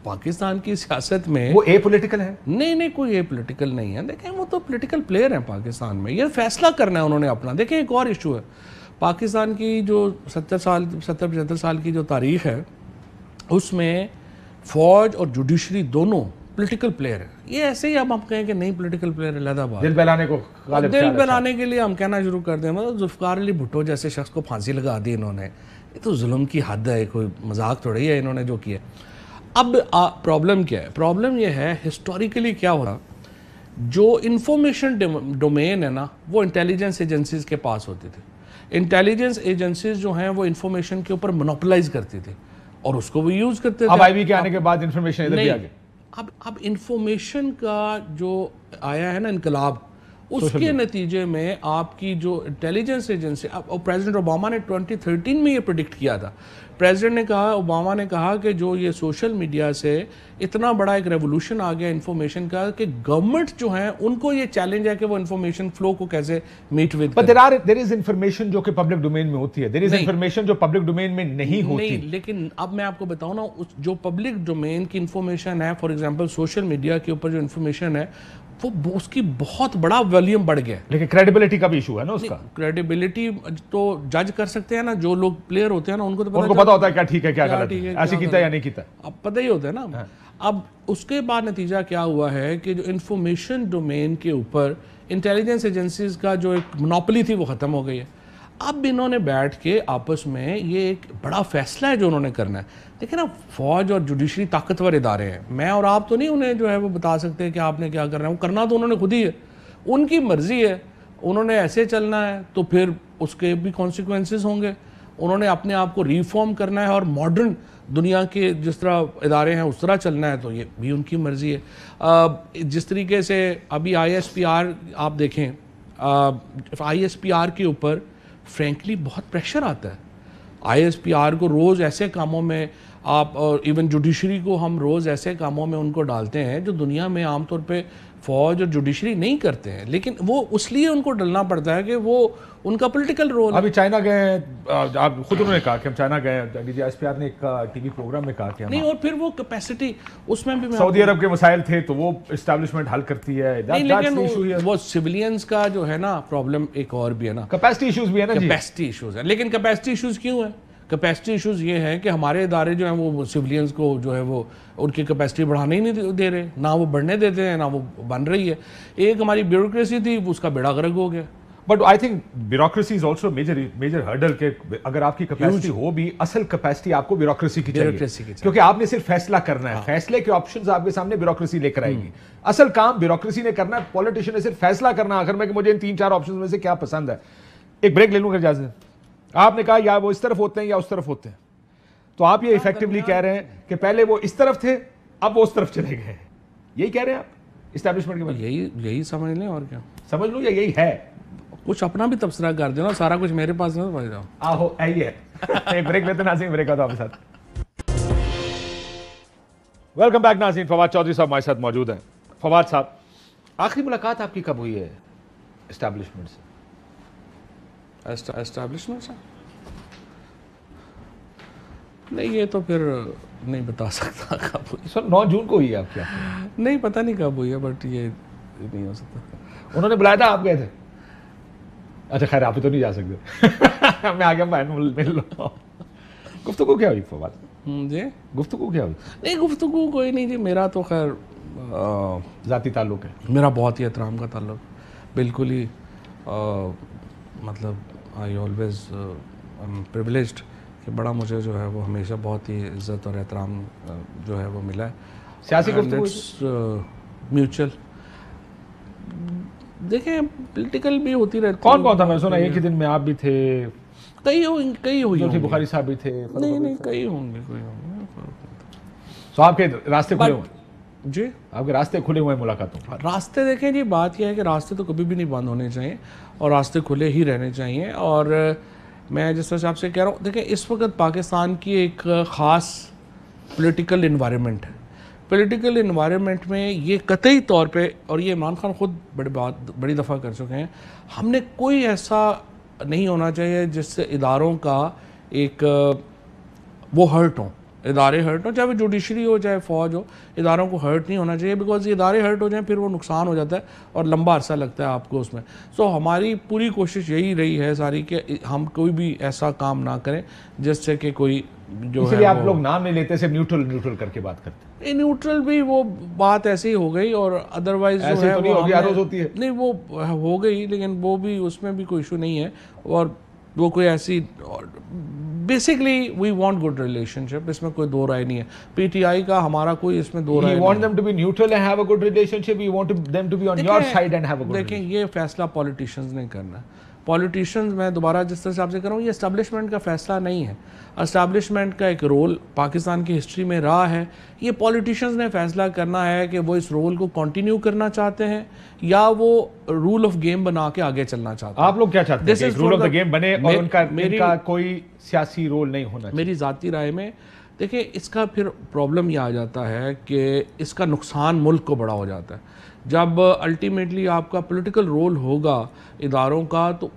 پاکستان کی سیاست میں وہ اے پولیٹیکل ہے؟ نہیں کوئی اے پولیٹیکل نہیں ہے. دیکھیں وہ تو پولیٹیکل پلیئر ہیں پاکستان میں, یہ فیصلہ کرنا ہے انہوں نے اپنا. دیکھیں ایک اور ایشو ہے, پاکستان کی جو 70-75 سال کی جو تاریخ ہے اس میں فوج اور جوڈیشری دونوں پولیٹیکل پلیئر ہیں. یہ ایسے ہی اب ہم کہیں کہ نہیں پولیٹیکل پلیئر علیحدہ بات, دل بہلانے کو, دل بہلانے کے لیے ہم کہنا شروع کر دیں. مطلب ذوالفقار علی بھٹو جیسے شخص کو پھانسی لگا دی انہوں نے, یہ تو ظلم کی حد ہے, کوئی مذاق تھوڑی ہے انہوں نے جو کیا. اب پرابلم کیا ہے؟ پرابلم یہ ہے ہسٹوریکلی کیا ہو رہا, جو انفارمیشن ڈومین ہے نا وہ انٹیلیجنس ایجنسیز کے پاس ہوتی تھی. انٹیلیجنس ایجنسیز جو ہیں وہ انفارمیشن کے اوپر مونوپلائز کرتی تھی اور اس کو وہ یوز کرتے تھے. اب آئی بی کے آنے کے بعد انفارمیشن ادھر بھی آ گئی. اب انفارمیشن کا جو آیا ہے نا انقلاب, اس کے نتیجے میں آپ کی جو انٹیلیجنس ایجنسی, پریزیڈنٹ اوباما نے 2013 میں یہ پریڈکٹ کیا تھا. پریزیڈنٹ نے کہا, اوباما نے کہا کہ جو یہ سوشل میڈیا سے اتنا بڑا ایک ریولوشن آ گیا انفارمیشن کا کہ گورنمنٹ جو ہیں ان کو یہ چیلنج ہے کہ وہ انفارمیشن فلو کو کیسے meet with. But there is information جو کہ پبلک ڈومین میں ہوتی ہے, there is information جو پبلک ڈومین میں نہیں ہوتی. نہیں, لیکن اب میں آپ کو بتاؤں نا, جو پبلک ڈومین کی انفارمیشن ہے, فار ایگزامپل سوشل میڈیا کے اوپر جو انفارمیشن ہے وہ اس کی بہت بڑا والیوم بڑھ گیا. لیکن کریڈیبلٹی کا بھی ایشو ہے نا اس کا. کریڈیبلٹی تو جج کر سکتے ہیں نا, جو لوگ پلیئر ہوتے ہیں نا ان کو تو پتہ ہوتا ہے کیا ٹھیک ہے کیا غلط ہے, ایسے کیتا یا نہیں کیتا, اب پتہ ہی ہوتا ہے نا. اب اس کے بعد نتیجہ کیا ہوا ہے کہ جو انفارمیشن ڈومین کے اوپر انٹیلیجنس ایجنسیز کا جو ایک مونوپلی تھی وہ ختم ہو گئی ہے. اب انہوں نے بیٹھ کے آپس میں یہ ایک بڑا فیصلہ ہے جو انہوں نے کرنا ہے. دیکھیں نا, فوج اور جوڈیشری طاقتور ادارے ہیں, میں اور آپ تو نہیں انہیں جو ہے وہ بتا سکتے کہ آپ نے کیا کرنا ہے, وہ کرنا تو انہوں نے خود ہی ہے, ان کی مرضی ہے. انہوں نے ایسے چلنا ہے تو پھر اس کے بھی کانسیکوینسز ہوں گے. انہوں نے اپنے آپ کو ریفارم کرنا ہے اور ماڈرن دنیا کے جس طرح ادارے ہیں اس طرح چلنا ہے تو یہ بھی ان کی مرضی ہے. جس طریقے سے ابھی ISPR آپ دیکھیں, ISPR کے اوپر فرینکلی بہت پریشر آتا ہے. ISPR کو روز ایسے کاموں میں آپ, اور ایون جوڈیشری کو ہم روز ایسے کاموں میں ان کو ڈالتے ہیں جو دنیا میں عام طور پہ فوج اور جوڈیشری نہیں کرتے ہیں, لیکن وہ اس لیے ان کو ڈلنا پڑتا ہے کہ وہ ان کا پولیٹیکل رول. ابھی چائنا گئے ہیں, آپ خود انہوں نے کہا کہ ہم چائنا گئے ہیں, ISPR نے ایک ٹی وی پروگرام میں کہا کہ نہیں, اور پھر وہ کیپیسٹی اس میں بھی سعودی عرب کے مسائل تھے تو وہ اسٹیبلشمنٹ حل کرتی ہے, لیکن وہ سویلینز کا جو ہے نا پرابلم ایک اور بھی ہے نا, کیپیسٹی ایشوز بھی ہے نا. کیپیسٹی ایشوز ہیں, لیکن کیپیسٹی ایشوز کیوں ہیں؟ کیپیسٹی ایشوز یہ ہے کہ ہمارے ادارے جو ہیں وہ سویلینز کو جو ہے وہ ان کی کیپیسٹی بڑھانے ہی نہیں دے رہے, نہ وہ بڑھنے دیتے ہیں نہ وہ بن رہی ہے. ایک ہماری بیوروکریسی تھی, اس کا بیڑا غرق ہو گیا. But I think bureaucracy is also major hurdle کہ اگر آپ کی کیپیسٹی ہو بھی, اصل کیپیسٹی آپ کو بیوروکریسی کی چاہیے, کیونکہ آپ نے صرف فیصلہ کرنا ہے, فیصلے کے آپشنز آپ کے سامنے بیوروکریسی لے کر آئے گی. اصل کام بیوروکریسی نے کرنا ہے, پولیٹیشین نے صرف فیصلہ کرنا آخر میں کہ مجھے ان 3-4 آپشنز میں سے کیا پسند ہے. ایک بریک لے لوں گا اجازت ہے. آپ نے کہا یا وہ اس طرف ہوتے ہیں یا اس طرف ہوتے ہیں, تو آپ یہ ایفیکٹولی کہہ رہے ہیں کہ پہلے وہ اس طرف تھے اب وہ اس طرف چلے گئے, یہی کہہ رہے ہیں آپ اسٹیبلشمنٹ کے بارے میں؟ یہی سمجھ لیں, اور کیا سمجھ لوں, یا یہی ہے؟ کچھ اپنا بھی تبصرہ کر دینا, سارا کچھ میرے پاس نہ پڑ جاؤ. آہو یہی ہے. ایک بریک لیتے ناظرین, بریک آتا آپ کے ساتھ. ویلکم بیک ناظرین, فواد چودھری صاحب ہمارے ساتھ موجود ہیں. فواد صاحب, آخری ملاقات آپ کی کب ہوئی ہے اسٹیبلشمنٹ سے؟ اسٹیبلشمنٹ سے نہیں, یہ تو پھر نہیں بتا سکتا کب ہوئی. سر 9 جون کو ہوئی ہے آپ کی؟ نہیں پتہ نہیں کب ہوئی ہے, بٹ یہ نہیں ہو سکتا. انہوں نے بلایا تھا, آپ گئے تھے؟ اچھا خیر, آپ تو نہیں جا سکتے. میں آگے مل لو. گفتگو کیا ہوئی فواد جی؟ گفتگو کیا ہوئی؟ نہیں گفتگو کوئی نہیں جی, میرا تو خیر ذاتی تعلق ہے. میرا بہت ہی احترام کا تعلق, بالکل ہی مطلب آئی آلویز پریولیجڈ کہ بڑا مجھے جو ہے وہ ہمیشہ بہت ہی عزت اور احترام جو ہے وہ ملا ہے. سیاسی گفتگو میوچل, دیکھیں پولیٹیکل بھی ہوتی رہتی. کون کون تھا؟ میں سنا ایک ہی دن میں آپ بھی تھے, کئی ہوئی جو بخاری صاحب بھی تھے. نہیں کئی ہوں گے. تو آپ کے راستے کھلے ہوئے؟ جی آپ کے راستے کھلے ہوئے ملاقاتوں؟ راستے دیکھیں جی, بات یہ ہے کہ راستے تو کبھی بھی نہیں بند ہونے چاہیے اور راستے کھلے ہی رہنے چاہیے. اور میں جس طرح سے آپ سے کہہ رہا ہوں, دیکھیں اس وقت پاکستان کی ایک خاص پولیٹیکل انوائرمنٹ ہے. پولیٹیکل انوائرمنٹ میں یہ قطعی طور پہ, اور یہ عمران خان خود بڑی دفعہ کر چکے ہیں, ہم نے کوئی ایسا نہیں ہونا چاہیے جس سے اداروں کا ایک وہ ہرٹ ہوں, ادارے ہرٹ ہوں, چاہے وہ جوڈیشری ہو چاہے فوج ہو, اداروں کو ہرٹ نہیں ہونا چاہیے, بیکاز یہ ادارے ہرٹ ہو جائیں پھر وہ نقصان ہو جاتا ہے اور لمبا عرصہ لگتا ہے آپ کو اس میں. سو ہماری پوری کوشش یہی رہی ہے ساری کہ ہم کوئی بھی ایسا کام نہ کریں جس سے کہ کوئی جو ہے, اس لیے آپ لوگ نام نہیں لیتے, صرف نیوٹرل کر کے بات کرتے ہیں. نیوٹرل بھی وہ بات ایسی ہو گئی, اور ادروائز جو ہے نہیں وہ ہو گئی, لیکن وہ بھی اس میں بھی کوئی ایشو نہیں ہے. اور وہ کوئی ایسی, basically we want good relationship, اس میں کوئی دو رائے نہیں ہے. پی ٹی آئی کا ہمارا کوئی اس میں دو رائے نہیں ہے. You want them to be neutral and have a good relationship, you want them to be on your side and have a good relationship. دیکھیں یہ فیصلہ پولیٹیشنز نے کرنا ہے. پولیٹیشنز, میں دوبارہ جس طرح سے آپ سے کہہ رہا ہوں, یہ اسٹیبلشمنٹ کا فیصلہ نہیں ہے. اسٹیبلشمنٹ کا ایک رول پاکستان کی ہسٹری میں رہا ہے, یہ پولیٹیشنز نے فیصلہ کرنا ہے کہ وہ اس رول کو کنٹینیو کرنا چاہتے ہیں یا وہ رول آف گیم بنا کے آگے چلنا چاہتے ہیں. آپ لوگ کیا چاہتے ہیں کہ رول آف دا گیم بنے اور ان کا کوئی سیاسی رول نہیں ہونا چاہیے؟ میری ذاتی رائے میں دیکھیں اس کا پھر پرابلم یہ آ جاتا ہے کہ اس کا نقصان ملک کو بڑا ہو جاتا ہے. جب الٹیمیٹلی آپ کا پولیٹیکل رول ہوگا اداروں کا, تو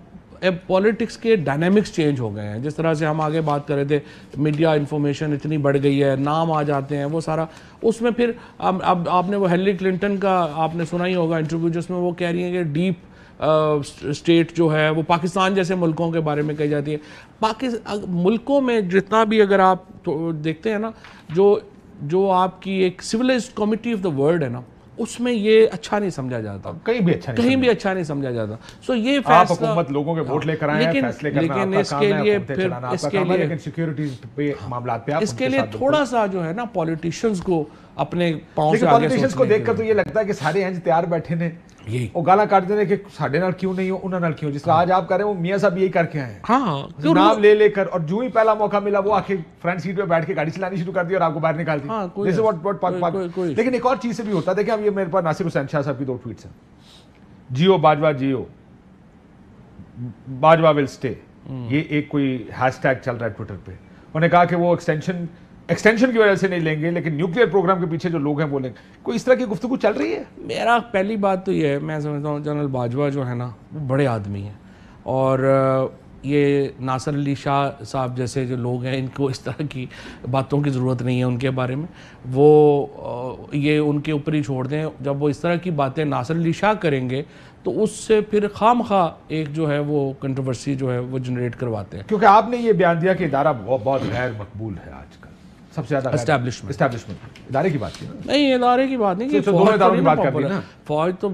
پولیٹکس کے ڈائنامکس چینج ہو گئے ہیں. جس طرح سے ہم آگے بات کر رہے تھے, میڈیا انفارمیشن اتنی بڑھ گئی ہے, نام آ جاتے ہیں, وہ سارا اس میں پھر اب آپ نے وہ ہیلری کلنٹن کا آپ نے سنا ہی ہوگا انٹرویو, جس میں وہ کہہ رہی ہیں کہ ڈیپ اسٹیٹ جو ہے وہ پاکستان جیسے ملکوں کے بارے میں کہی جاتی ہے. ملکوں میں جتنا بھی اگر آپ دیکھتے ہیں نا, جو جو آپ کی ایک civilised committee of the world ہے نا, اس میں یہ اچھا نہیں سمجھا جاتا, کہیں بھی اچھا نہیں سمجھا جاتا. سو یہ آپ حکومت لوگوں کے ووٹ لے کر آئے ہیں, فیصلے کرنا آپ کا کام ہے, حکومتیں چلانا آپ کا کام ہے, لیکن سیکیورٹیز پہ معاملات پہ آپ اس کے لیے تھوڑا سا جو ہے نا پولیٹیشنز کو اپنے پاؤں سے آگے پولیٹیشنز کو دیکھ کر تو یہ لگتا ہے کہ سارے ہیں تیار بیٹھے نے, وہ گالا کاٹ دے کہ ساڈے نال کیوں نہیں ہو, انہاں نال کیوں, جس طرح آج آپ کر رہے ہیں وہ میاں صاحب یہی کر کے آئے ہیں, ہاں نام لے لے کر, اور جو ہی پہلا موقع ملا وہ آکے فرنٹ سیٹ پہ بیٹھ کے گاڑی چلانی شروع کر دی اور آپ کو باہر نکال دی. لیکن ایک اور چیز سے بھی ہوتا ہے, دیکھیں اب یہ میرے پاس ناصر حسین شاہ صاحب کی 2 ٹویٹس ہیں, جیو باجوہ جیو, باجوہ ول سٹے, یہ ایک کوئی ہیش ٹیگ چل رہا ہے ٹویٹر پہ. انہوں نے کہا کہ وہ ایکسٹینشن کی وجہ سے نہیں لیں گے, لیکن نیوکلیئر پروگرام کے پیچھے جو لوگ ہیں وہ لیں گے. کوئی اس طرح کی گفتگو چل رہی ہے؟ میرا پہلی بات تو یہ ہے, میں سمجھتا ہوں جنرل باجوہ جو ہے نا وہ بڑے آدمی ہیں, اور یہ ناصر علی شاہ صاحب جیسے جو لوگ ہیں ان کو اس طرح کی باتوں کی ضرورت نہیں ہے ان کے بارے میں, وہ یہ ان کے اوپر ہی چھوڑ دیں. جب وہ اس طرح کی باتیں ناصر علی شاہ کریں گے تو اس سے پھر خام خواہ ایک جو ہے وہ کنٹروورسی جو ہے وہ جنریٹ کرواتے ہیں. کیونکہ آپ نے یہ بیان دیا کہ ادارہ بہت غیر مقبول ہے آج کل, سب سے زیادہ اسٹیبلشمنٹ, ادارے کی بات کی نہیں, ادارے کی بات نہیں, دونوں اداروں کی بات کر دی نا. فوج تو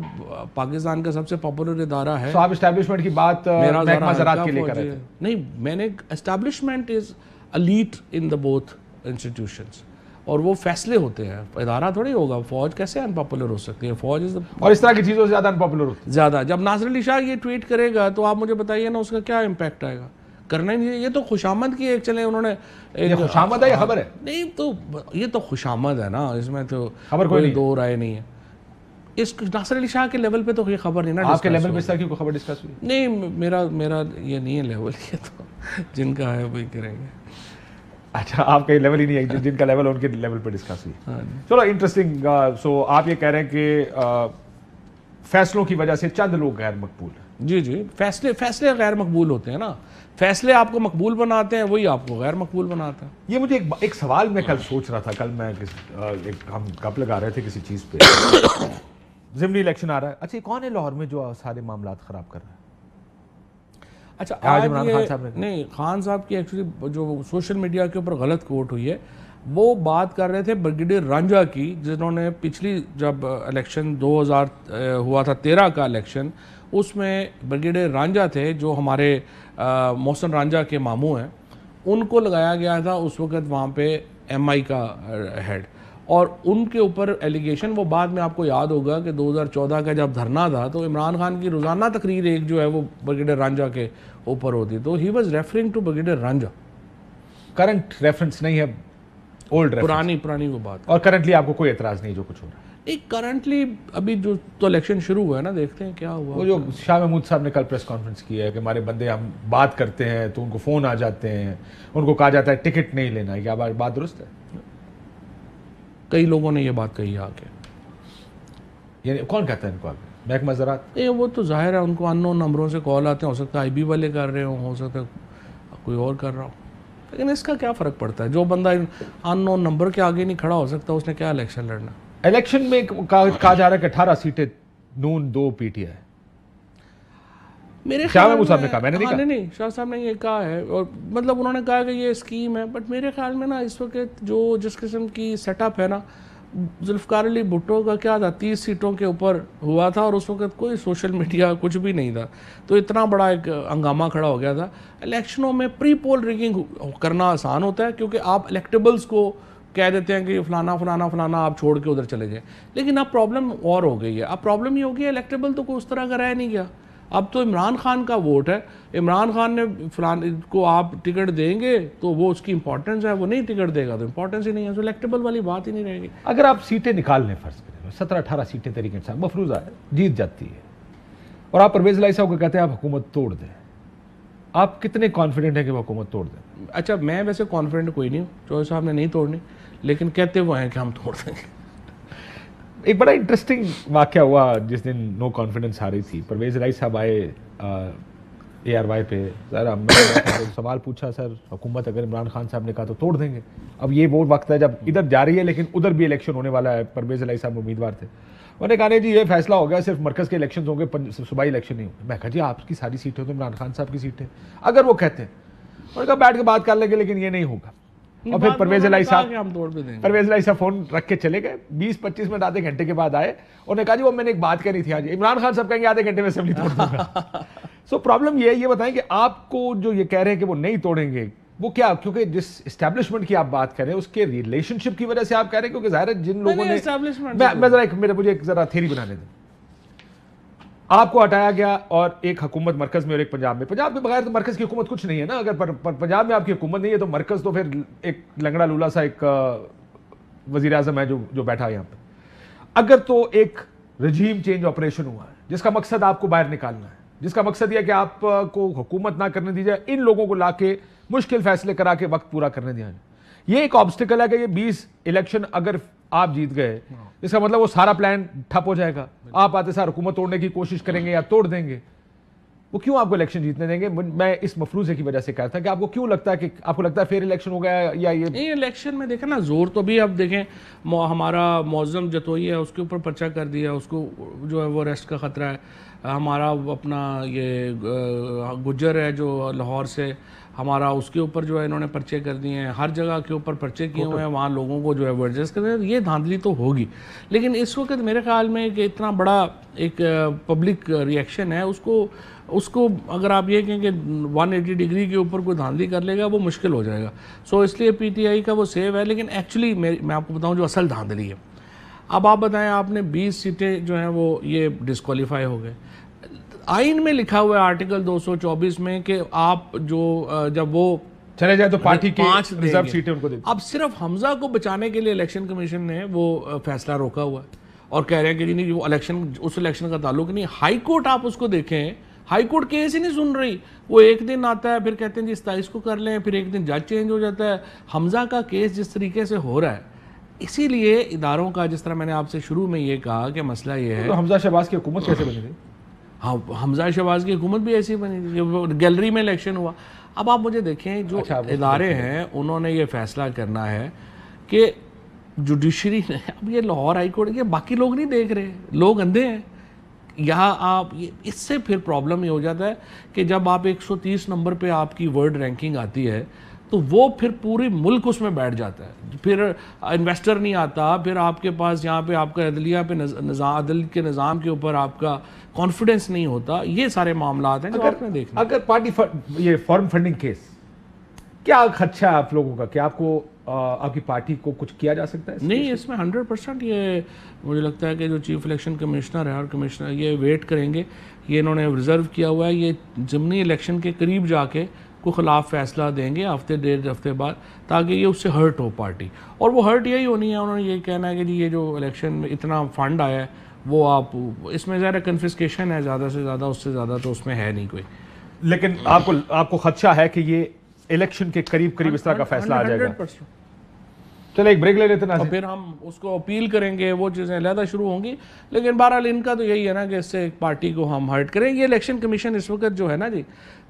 پاکستان کا سب سے پاپولر ادارہ ہے. تو آپ اسٹیبلشمنٹ کی بات محکمہ زراعت کے لے کر رہے تھے. نہیں, میں نے establishment is elite in the both institutions, اور وہ فیصلے ہوتے ہیں, ادارہ تھوڑی ہوگا. فوج کیسے ان پاپولر ہو سکتی ہے؟ فوج اور اس طرح کی چیزوں سے زیادہ ان پاپولر ہوتی ہے زیادہ. جب ناصر علی شاہ یہ ٹویٹ کرے گا تو آپ مجھے بتائیے نا اس کا کیا امپیکٹ آئے گا. کرنا ہی نہیں, یہ تو خوشامد کی ایک چلے انہوں نے, یہ خوشامد ہے یا خبر ہے؟ نہیں تو یہ تو خوشامد ہے نا, اس میں تو خبر کوئی دو رائے نہیں ہے. اس ناصر علی شاہ کے لیول پہ تو یہ خبر نہیں نا. آپ کے لیول پہ اس طرح کی کوئی خبر ڈسکس ہوئی؟ نہیں, میرا یہ نہیں ہے لیول, یہ تو جن کا ہے وہی کریں گے. اچھا, آپ کا لیول ہی نہیں ہے, جن کا لیول ان کے لیول پہ ڈسکس ہوئی. چلو انٹرسٹنگ. سو آپ یہ کہہ رہے ہیں کہ فیصلوں کی وجہ سے چند لوگ غیر مقبول ہیں. جی, فیصلے غیر مقبول ہوتے ہیں نا. فیصلے آپ کو مقبول بناتے ہیں, وہی آپ کو غیر مقبول بناتا ہے. یہ مجھے ایک سوال میں کل سوچ رہا تھا, کل میں ہم گپ لگا رہے تھے کسی چیز پہ, ضمنی الیکشن آ رہا ہے. اچھا, کون ہے لاہور میں جو سارے معاملات خراب کر رہا ہے؟ اچھا, عمران خان صاحب نہیں, خان صاحب کی ایکچولی جو سوشل میڈیا کے اوپر غلط کوٹ ہوئی ہے, وہ بات کر رہے تھے بریگیڈیئر رانجھا کی, جنہوں نے پچھلی جب الیکشن 2000 ہوا تھا 13 کا الیکشن, اس میں بریگیڈیئر رانجھا تھے جو ہمارے محسن رانجھا کے ماموں ہیں, ان کو لگایا گیا تھا اس وقت وہاں پہ ایم آئی کا ہیڈ, اور ان کے اوپر ایلیگیشن, وہ بعد میں آپ کو یاد ہوگا کہ 2014 کا جب دھرنا تھا تو عمران خان کی روزانہ تقریر ایک جو ہے وہ بریگیڈیئر رانجھا کے اوپر ہوتی, تو he was referring to brigadier Ranjha. Current reference نہیں ہے, اولڈ ریفرنس, پرانی وہ بات. اور کرنٹلی آپ کو کوئی اعتراض نہیں جو کچھ ہو رہا ہے؟ کرنٹلی ابھی جو تو الیکشن شروع ہوا ہے نا, دیکھتے ہیں کیا ہوا. وہ جو شاہ محمود صاحب نے کل پریس کانفرنس کی ہے کہ ہمارے بندے, ہم بات کرتے ہیں تو ان کو فون آ جاتے ہیں, ان کو کہا جاتا ہے ٹکٹ نہیں لینا ہے, کیا بات درست ہے؟ کئی لوگوں نے یہ بات کہی ہے آگے. یعنی کون کہتا ہے ان کو آگے؟ محکمہ زراعت؟ وہ تو ظاہر ہے ان کو ان نون نمبروں سے کال آتے ہیں, ہو سکتا ہے آئی بی والے کر رہے ہوں, ہو سکتا ہے کوئی اور کر رہا ہوں, لیکن اس کا کیا فرق پڑتا ہے؟ جو بندہ ان نون نمبر کے آگے نہیں کھڑا ہو سکتا, اس نے کیا الیکشن لڑنا؟ الیکشن میں کہا جا رہا ہے کہ 18 سیٹیں نون, 2 پی ٹی آئی. میرے شاہ محمود صاحب نے کہا, میں نے نہیں, شاہ صاحب نے یہ کہا ہے, اور مطلب انہوں نے کہا کہ یہ اسکیم ہے, بٹ میرے خیال میں نا اس وقت جو جس قسم کی سیٹ اپ ہے نا, ذوالفقار علی بھٹو کا کیا تھا, 30 سیٹوں کے اوپر ہوا تھا, اور اس وقت کوئی سوشل میڈیا کچھ بھی نہیں تھا, تو اتنا بڑا ایک ہنگامہ کھڑا ہو گیا تھا. الیکشنوں میں پری پول ریگنگ کرنا آسان ہوتا ہے, کیونکہ آپ الیکٹیبلز کو کہہ دیتے ہیں کہ فلانا فلانا فلانا آپ چھوڑ کے ادھر چلے جائیں. لیکن اب پرابلم اور ہو گئی ہے. اب پرابلم یہ ہو گئی ہے, الیکٹیبل تو کوئی اس طرح کا رہ نہیں گیا, اب تو عمران خان کا ووٹ ہے. عمران خان نے فلان کو آپ ٹکٹ دیں گے تو وہ اس کی امپورٹنس ہے, وہ نہیں ٹکٹ دے گا تو امپورٹنس ہی نہیں ہے, تو الیکٹیبل والی بات ہی نہیں رہے گی. اگر آپ سیٹیں نکال لیں, فرض کریں 17-18 سیٹیں تحریک انصاف مفروضہ ہے جیت جاتی ہے, اور آپ پرویز الہی صاحب کو کہتے ہیں آپ حکومت توڑ دیں, آپ کتنے کانفیڈنٹ ہیں کہ وہ حکومت توڑ دیں؟ اچھا, میں ویسے کانفیڈنٹ کوئی نہیں ہوں, چوہے صاحب نے نہیں توڑنی, لیکن کہتے وہ ہیں کہ ہم توڑ دیں گے. ایک بڑا انٹرسٹنگ واقعہ ہوا جس دن نو کانفیڈنس آ رہی تھی. پرویز الہی صاحب آئے اے آر وائی پہ, سر ہم نے سوال پوچھا, سر حکومت اگر عمران خان صاحب نے کہا تو توڑ دیں گے. اب یہ وہ وقت ہے جب ادھر جا رہی ہے لیکن ادھر بھی الیکشن ہونے والا ہے, پرویز الہی صاحب امیدوار تھے. انہوں نے کہا نہیں جی یہ فیصلہ ہو گیا, صرف مرکز کے الیکشن ہوں گے, صوبائی الیکشن نہیں ہوں گے. میں کہا جی آپ کی ساری سیٹیں تو عمران خان صاحب کی سیٹیں, اگر وہ کہتے ہیں, انہوں نے کہا بیٹھ کے بات کر لیں گے لیکن یہ نہیں ہوگا. اور پھر پرویز الہی صاحب فون رکھ کے چلے گئے. 20-25 منٹ آدھے گھنٹے کے بعد آئے اور نے کہا جی وہ میں نے ایک بات کرنی تھی آج. عمران خان صاحب کہیں گے آدھے گھنٹے میں اسمبلی توڑ دوں گا. سو پرابلم یہ بتائیں کہ آپ کو جو یہ کہہ رہے ہیں کہ وہ نہیں توڑیں گے وہ کیا, کیونکہ جس اسٹیبلشمنٹ کی آپ بات کر رہے ہیں اس کے ریلیشن شپ کی وجہ سے آپ کہہ رہے ہیں, کیونکہ ظاہر ہے جن لوگوں نے مجھے ایک ذرا تھیری بنانے دیں. آپ کو ہٹایا گیا اور ایک حکومت مرکز میں اور ایک پنجاب میں. پنجاب کے بغیر تو مرکز کی حکومت کچھ نہیں ہے نا. اگر پنجاب میں آپ کی حکومت نہیں ہے تو مرکز تو پھر ایک لنگڑا لولا سا ایک وزیر اعظم ہے جو بیٹھا ہے یہاں پہ. اگر تو ایک رجیم چینج آپریشن ہوا ہے جس کا مقصد آپ کو باہر نکالنا ہے, جس کا مقصد یہ کہ آپ کو حکومت نہ کرنے دی جائے, ان لوگوں کو لا کے مشکل فیصلے کرا کے وقت پورا کرنے دیا جائے. یہ ایک آبسٹیکل ہے کہ یہ 20 الیکشن اگر آپ جیت گئے اس کا مطلب وہ سارا پلان ٹھپ ہو جائے گا. آپ آتے سار حکومت توڑنے کی کوشش کریں گے یا توڑ دیں گے. وہ کیوں آپ کو الیکشن جیتنے دیں گے؟ میں اس مفروضے کی وجہ سے کہا تھا کہ آپ کو کیوں لگتا ہے کہ آپ کو لگتا ہے فیئر الیکشن ہو گیا یا یہ الیکشن میں دیکھیں نا زور تو بھی. اب دیکھیں ہمارا معظم جتوئی ہے اس کے اوپر پرچہ کر دیا, اس کو جو ہے وہ ریسٹ کا خطرہ ہے. ہمارا اپنا یہ گجر ہے جو لاہور سے, ہمارا اس کے اوپر جو ہے انہوں نے پرچے کر دیے ہیں. ہر جگہ کے اوپر پرچے کیے ہوئے ہیں, وہاں لوگوں کو جو ہے وہ ایڈجسٹ کر رہے ہیں. یہ دھاندلی تو ہوگی, لیکن اس وقت میرے خیال میں کہ اتنا بڑا ایک پبلک ریئیکشن ہے, اس کو اگر آپ یہ کہیں کہ 180 ڈگری کے اوپر کوئی دھاندلی کر لے گا وہ مشکل ہو جائے گا. سو اس لیے پی ٹی آئی کا وہ سیو ہے. لیکن ایکچولی میں آپ کو بتاؤں جو اصل دھاندلی ہے, اب آپ بتائیں آپ نے 20 سیٹیں جو ہیں وہ یہ ڈسکوالیفائی ہو گئے. آئین میں لکھا ہوا ہے آرٹیکل 224 میں کہ آپ جو جب وہ چلے جائے تو پارٹی کی ریزرو سیٹیں ان کو دیں. اب صرف حمزہ کو بچانے کے لیے الیکشن کمیشن نے وہ فیصلہ روکا ہوا ہے اور کہہ رہے ہیں کہ نہیں وہ اس الیکشن کا تعلق نہیں. ہائی کورٹ آپ اس کو دیکھیں, ہائی کورٹ کیس ہی نہیں سن رہی. وہ ایک دن آتا ہے پھر کہتے ہیں جی 27 کو کر لیں, پھر ایک دن جج چینج ہو جاتا ہے. حمزہ کا کیس جس طریقے سے ہو رہا ہے, اسی لیے اداروں کا, جس طرح میں نے آپ سے شروع میں یہ کہا کہ مسئلہ یہ ہے تو حمزہ شہباز کی حکومت کیسے بنی تھی؟ ہاں حمزہ شہباز کی حکومت بھی ایسی بنی تھی, گیلری میں الیکشن ہوا. اب آپ مجھے دیکھیں جو ادارے ہیں انہوں نے یہ فیصلہ کرنا ہے کہ جوڈیشری نے, اب یہ لاہور ہائی کورٹ, یہ باقی لوگ نہیں دیکھ رہے, لوگ اندھے ہیں. یہاں آپ اس سے پھر پرابلم یہ ہو جاتا ہے کہ جب آپ 130 نمبر پہ آپ کی ورلڈ رینکنگ آتی ہے تو وہ پھر پوری ملک اس میں بیٹھ جاتا ہے. پھر انویسٹر نہیں آتا, پھر آپ کے پاس یہاں پہ آپ کا عدلیہ پہ عدل کے نظام کے اوپر آپ کا کانفیڈنس نہیں ہوتا. یہ سارے معاملات ہیں جو آپ نے دیکھنا. اگر پارٹی یہ فارم فنڈنگ کیس کیا خدشہ ہے آپ لوگوں کا کہ آپ کو آپ کی پارٹی کو کچھ کیا جا سکتا ہے؟ نہیں, اس میں 100% یہ مجھے لگتا ہے کہ جو چیف الیکشن کمشنر ہے اور کمشنر یہ ویٹ کریں گے. یہ انہوں نے ریزرو کیا ہوا ہے, یہ ضمنی الیکشن کے قریب جا کے کو خلاف فیصلہ دیں گے ہفتے 1.5 ہفتے بعد, تاکہ یہ اس سے ہرٹ ہو پارٹی. اور وہ ہرٹ یہی ہونی ہے, انہوں نے یہ کہنا ہے کہ جی یہ جو الیکشن میں اتنا فنڈ آیا ہے وہ آپ اس میں ذرا کنفسکیشن ہے زیادہ سے زیادہ, اس سے زیادہ تو اس میں ہے نہیں کوئی. لیکن آپ کو خدشہ ہے کہ یہ الیکشن کے قریب اس طرح کا فیصلہ آ جائے گا؟ چلے ایک بریک لے لیتے ہیں, پھر ہم اس کو اپیل کریں گے, وہ چیزیں علیحدہ شروع ہوں گی. لیکن بہرحال ان کا تو یہی ہے نا کہ اس سے ایک پارٹی کو ہم ہرٹ کریں. یہ الیکشن کمیشن اس وقت جو ہے نا جی,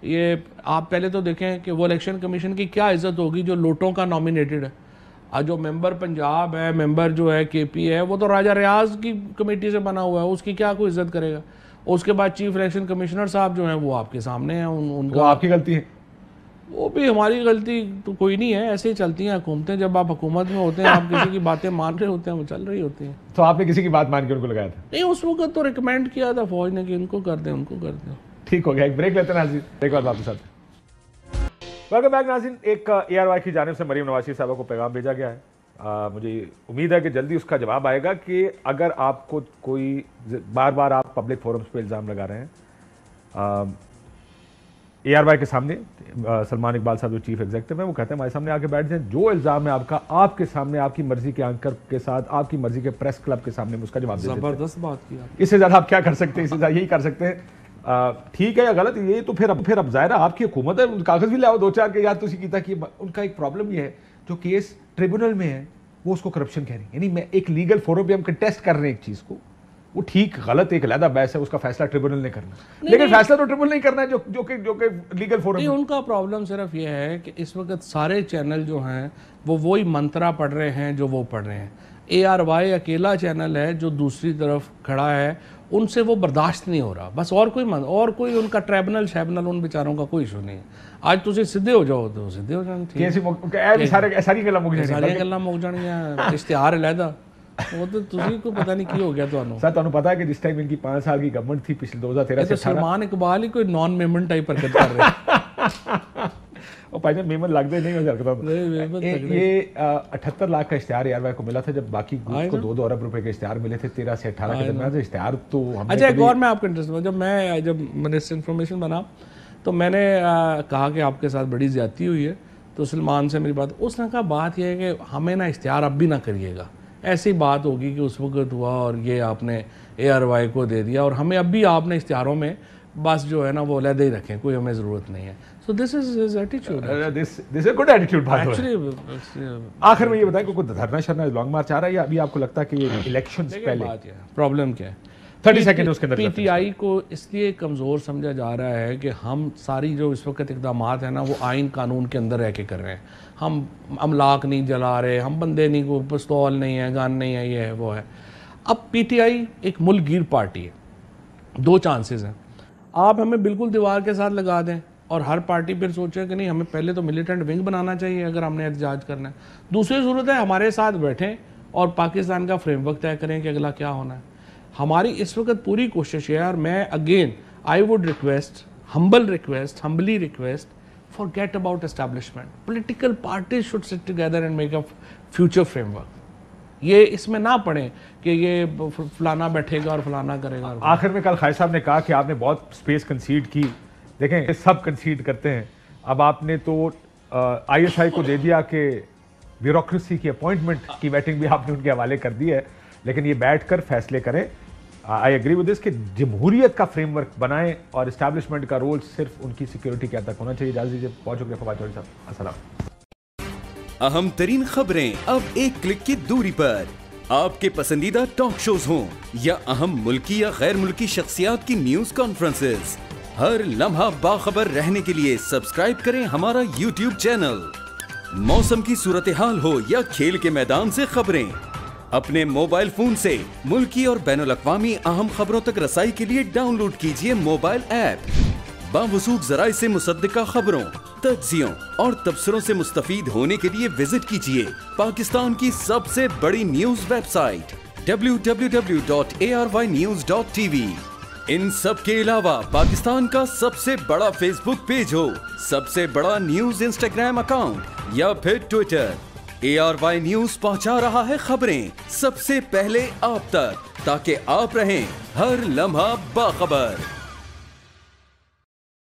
یہ آپ پہلے تو دیکھیں کہ وہ الیکشن کمیشن کی کیا عزت ہوگی جو لوٹوں کا نامینیٹڈ ہے. جو ممبر پنجاب ہے, ممبر جو ہے کے پی ہے, وہ تو راجہ ریاض کی کمیٹی سے بنا ہوا ہے, اس کی کیا کوئی عزت کرے گا. اس کے بعد چیف الیکشن کمشنر صاحب جو ہیں وہ آپ کے سامنے ہیں, ان کو آپ کی غلطی ہے. وہ بھی ہماری غلطی تو کوئی نہیں ہے, ایسے ہی چلتی ہیں حکومتیں. جب آپ حکومت میں ہوتے ہیں, آپ کسی کی باتیں مان رہے ہوتے ہیں, وہ چل رہی ہوتی ہیں. تو آپ نے کسی کی بات مان کے ان کو لگایا تھا؟ نہیں, اس وقت تو ریکمینڈ کیا تھا فوج نے کہ ان کو کر دیں, ان کو کر دیں. ٹھیک ہو گیا, ایک بریک لیتے ہیں ناظرین, ایک بار آپ کے ساتھ. ویلکم بیک ناظرین. ایک اے آر وائی کی جانب سے مریم نواز شریف صاحبہ کو پیغام بھیجا گیا ہے. مجھے امید ہے کہ جلدی اس کا جواب آئے گا کہ اگر آپ کو کوئی بار بار آپ پبلک فورمز پہ الزام لگا رہے ہیں, اے آر وائی کے سامنے سلمان اقبال صاحب جو چیف ایگزیکٹو ہیں وہ کہتے ہیں ہمارے سامنے آ کے بیٹھ جائیں, جو الزام ہے آپ کا, آپ کے سامنے آپ کی مرضی کے اینکر کے ساتھ, آپ کی مرضی کے پریس کلب کے سامنے اس کا جواب دے دیتے ہیں. زبردست بات کیا. اس سے زیادہ آپ کیا کر سکتے ہیں؟ اس سے زیادہ یہی کر سکتے ہیں. ٹھیک ہے یا غلط یہ تو پھر اب ظاہر ہے آپ کی حکومت ہے, کاغذ بھی لاؤ 2-4 کے, یار تسی کیتا کہ ان کا ایک پرابلم یہ ہے جو کیس ٹریبونل میں ہے وہ اس کو کرپشن کہہ رہی ہے. یعنی میں ایک لیگل فورم پہ ہم کنٹیسٹ کر رہے ہیں ایک چیز کو, وہ ٹھیک غلط ایک علیحدہ بحث ہے, اس کا فیصلہ ٹریبونل نے کرنا, لیکن فیصلہ تو ٹریبونل نہیں کرنا ہے جو کہ لیگل فورم. ان کا پرابلم صرف یہ ہے کہ اس وقت سارے چینل جو ہیں وہ وہی منترا پڑھ رہے ہیں جو وہ پڑھ رہے ہیں. اے آر وائی اکیلا چینل ہے جو دوسری طرف کھڑا ہے ان سے وہ برداشت نہیں ہو رہا بس. اور کوئی ان کا ٹریبنل شیبنل ان بیچاروں کا کوئی ایشو نہیں ہے. آج تسی سیدھے ہو جاؤ تو سیدھے ہو جانا, ساری گلاں مک جانگیاں, اشتہار علیحدہ, وہ تو تسی کو پتہ نہیں کی ہو گیا تانوں. سر تانوں پتہ ہے کہ جس ٹائم ان کی 5 سال کی گورنمنٹ تھی پچھلے 2013 سے سلمان اقبال ہی کوئی نان میمن ٹائپ حرکت کر رہے اور بھائی جان میمن لگتے نہیں ہو. یہ 78 لاکھ کا اشتہار ایئر وائی کو ملا تھا, جب باقی گروپ کو 2 ارب روپے کے اشتہار ملے تھے 13 سے 18 کے درمیان سے اشتہار. تو اچھا ایک اور میں آپ کو انٹرسٹ, جب میں نے انفارمیشن بنا تو میں نے کہا کہ آپ کے ساتھ بڑی زیادتی ہوئی ہے, تو سلمان سے میری بات, اس نے کہا بات یہ ہے کہ ہمیں نا اشتہار اب بھی نہ کریے گا, ایسی بات ہوگی کہ اس وقت ہوا اور یہ آپ نے اے آر وائی کو دے دیا, اور ہمیں اب بھی آپ نے اشتہاروں میں بس جو ہے نا وہ علیحدہ ہی رکھیں, کوئی ہمیں ضرورت نہیں ہے. So this is his attitude. This is a good attitude. Actually, آخر میں یہ بتائیں کہ کوئی دھرنا شرنا لانگ مارچ آ رہا ہے یا ابھی آپ کو لگتا ہے کہ یہ الیکشن سے پہلے پرابلم کیا ہے؟ 30 سیکنڈ اس کے اندر. پی ٹی آئی کو اس لیے کمزور سمجھا جا رہا ہے کہ ہم ساری جو اس وقت اقدامات ہیں نا وہ آئین قانون کے اندر رہ کے کر رہے ہیں. ہم املاک نہیں جلا رہے, ہم بندے نہیں, کو پستول نہیں ہے, گن نہیں ہے, یہ ہے وہ ہے. اب پی ٹی آئی ایک ملک گیر پارٹی ہے, 2 چانسز ہیں. آپ ہمیں بالکل دیوار کے ساتھ لگا دیں اور ہر پارٹی پھر سوچے کہ نہیں ہمیں پہلے تو ملیٹنٹ ونگ بنانا چاہیے اگر ہم نے احتجاج کرنا ہے. دوسری صورت ہے ہمارے ساتھ بیٹھیں اور پاکستان کا فریم ورک طے کریں کہ اگلا کیا ہونا ہے. ہماری اس وقت پوری کوشش ہے, اور میں again I would request, humbly request, forget about establishment. Political parties should sit together and make a future framework. یہ اس میں نہ پڑھیں کہ یہ فلانا بیٹھے گا اور فلانا کرے گا. آخر میں کل خالد صاحب نے کہا کہ آپ نے بہت سپیس کنسیڈ کی. دیکھیں سب کنسیڈ کرتے ہیں, اب آپ نے تو آئی ایس آئی کو دے دیا کہ بیوروکریسی کی اپوائنٹمنٹ کی ویٹنگ بھی آپ نے ان کے حوالے کر دی ہے, لیکن یہ بیٹھ کر فیصلے کریں. آئی ایگری ود دس کہ جمہوریت کا فریم ورک بنائیں اور اسٹیبلشمنٹ کا رول صرف ان کی سیکیورٹی کے حد تک ہونا چاہیے. اجازت دیجیے, بہت شکریہ فواد چودھری صاحب, السلام. اہم ترین خبریں اب ایک کلک کی دوری پر. آپ کے پسندیدہ ٹاک شوز ہوں یا اہم ملکی یا غیر ملکی شخصیات کی نیوز کانفرنسز, ہر لمحہ باخبر رہنے کے لیے سبسکرائب کریں ہمارا یوٹیوب چینل. موسم کی صورتحال ہو یا کھیل کے میدان سے خبریں, اپنے موبائل فون سے ملکی اور بین الاقوامی اہم خبروں تک رسائی کے لیے ڈاؤن لوڈ کیجیے موبائل ایپ. باوثوق ذرائع سے مصدقہ خبروں, تجزیوں اور تبصروں سے مستفید ہونے کے لیے وزٹ کیجیے پاکستان کی سب سے بڑی نیوز ویب سائٹ www.arYnews.tv. ان سب کے علاوہ پاکستان کا سب سے بڑا فیس بک پیج ہو, سب سے بڑا نیوز انسٹاگرام اکاؤنٹ یا پھر ٹویٹر, ARY نیوز پہنچا رہا ہے خبریں سب سے پہلے آپ تک, تاکہ آپ رہیں ہر لمحہ باخبر.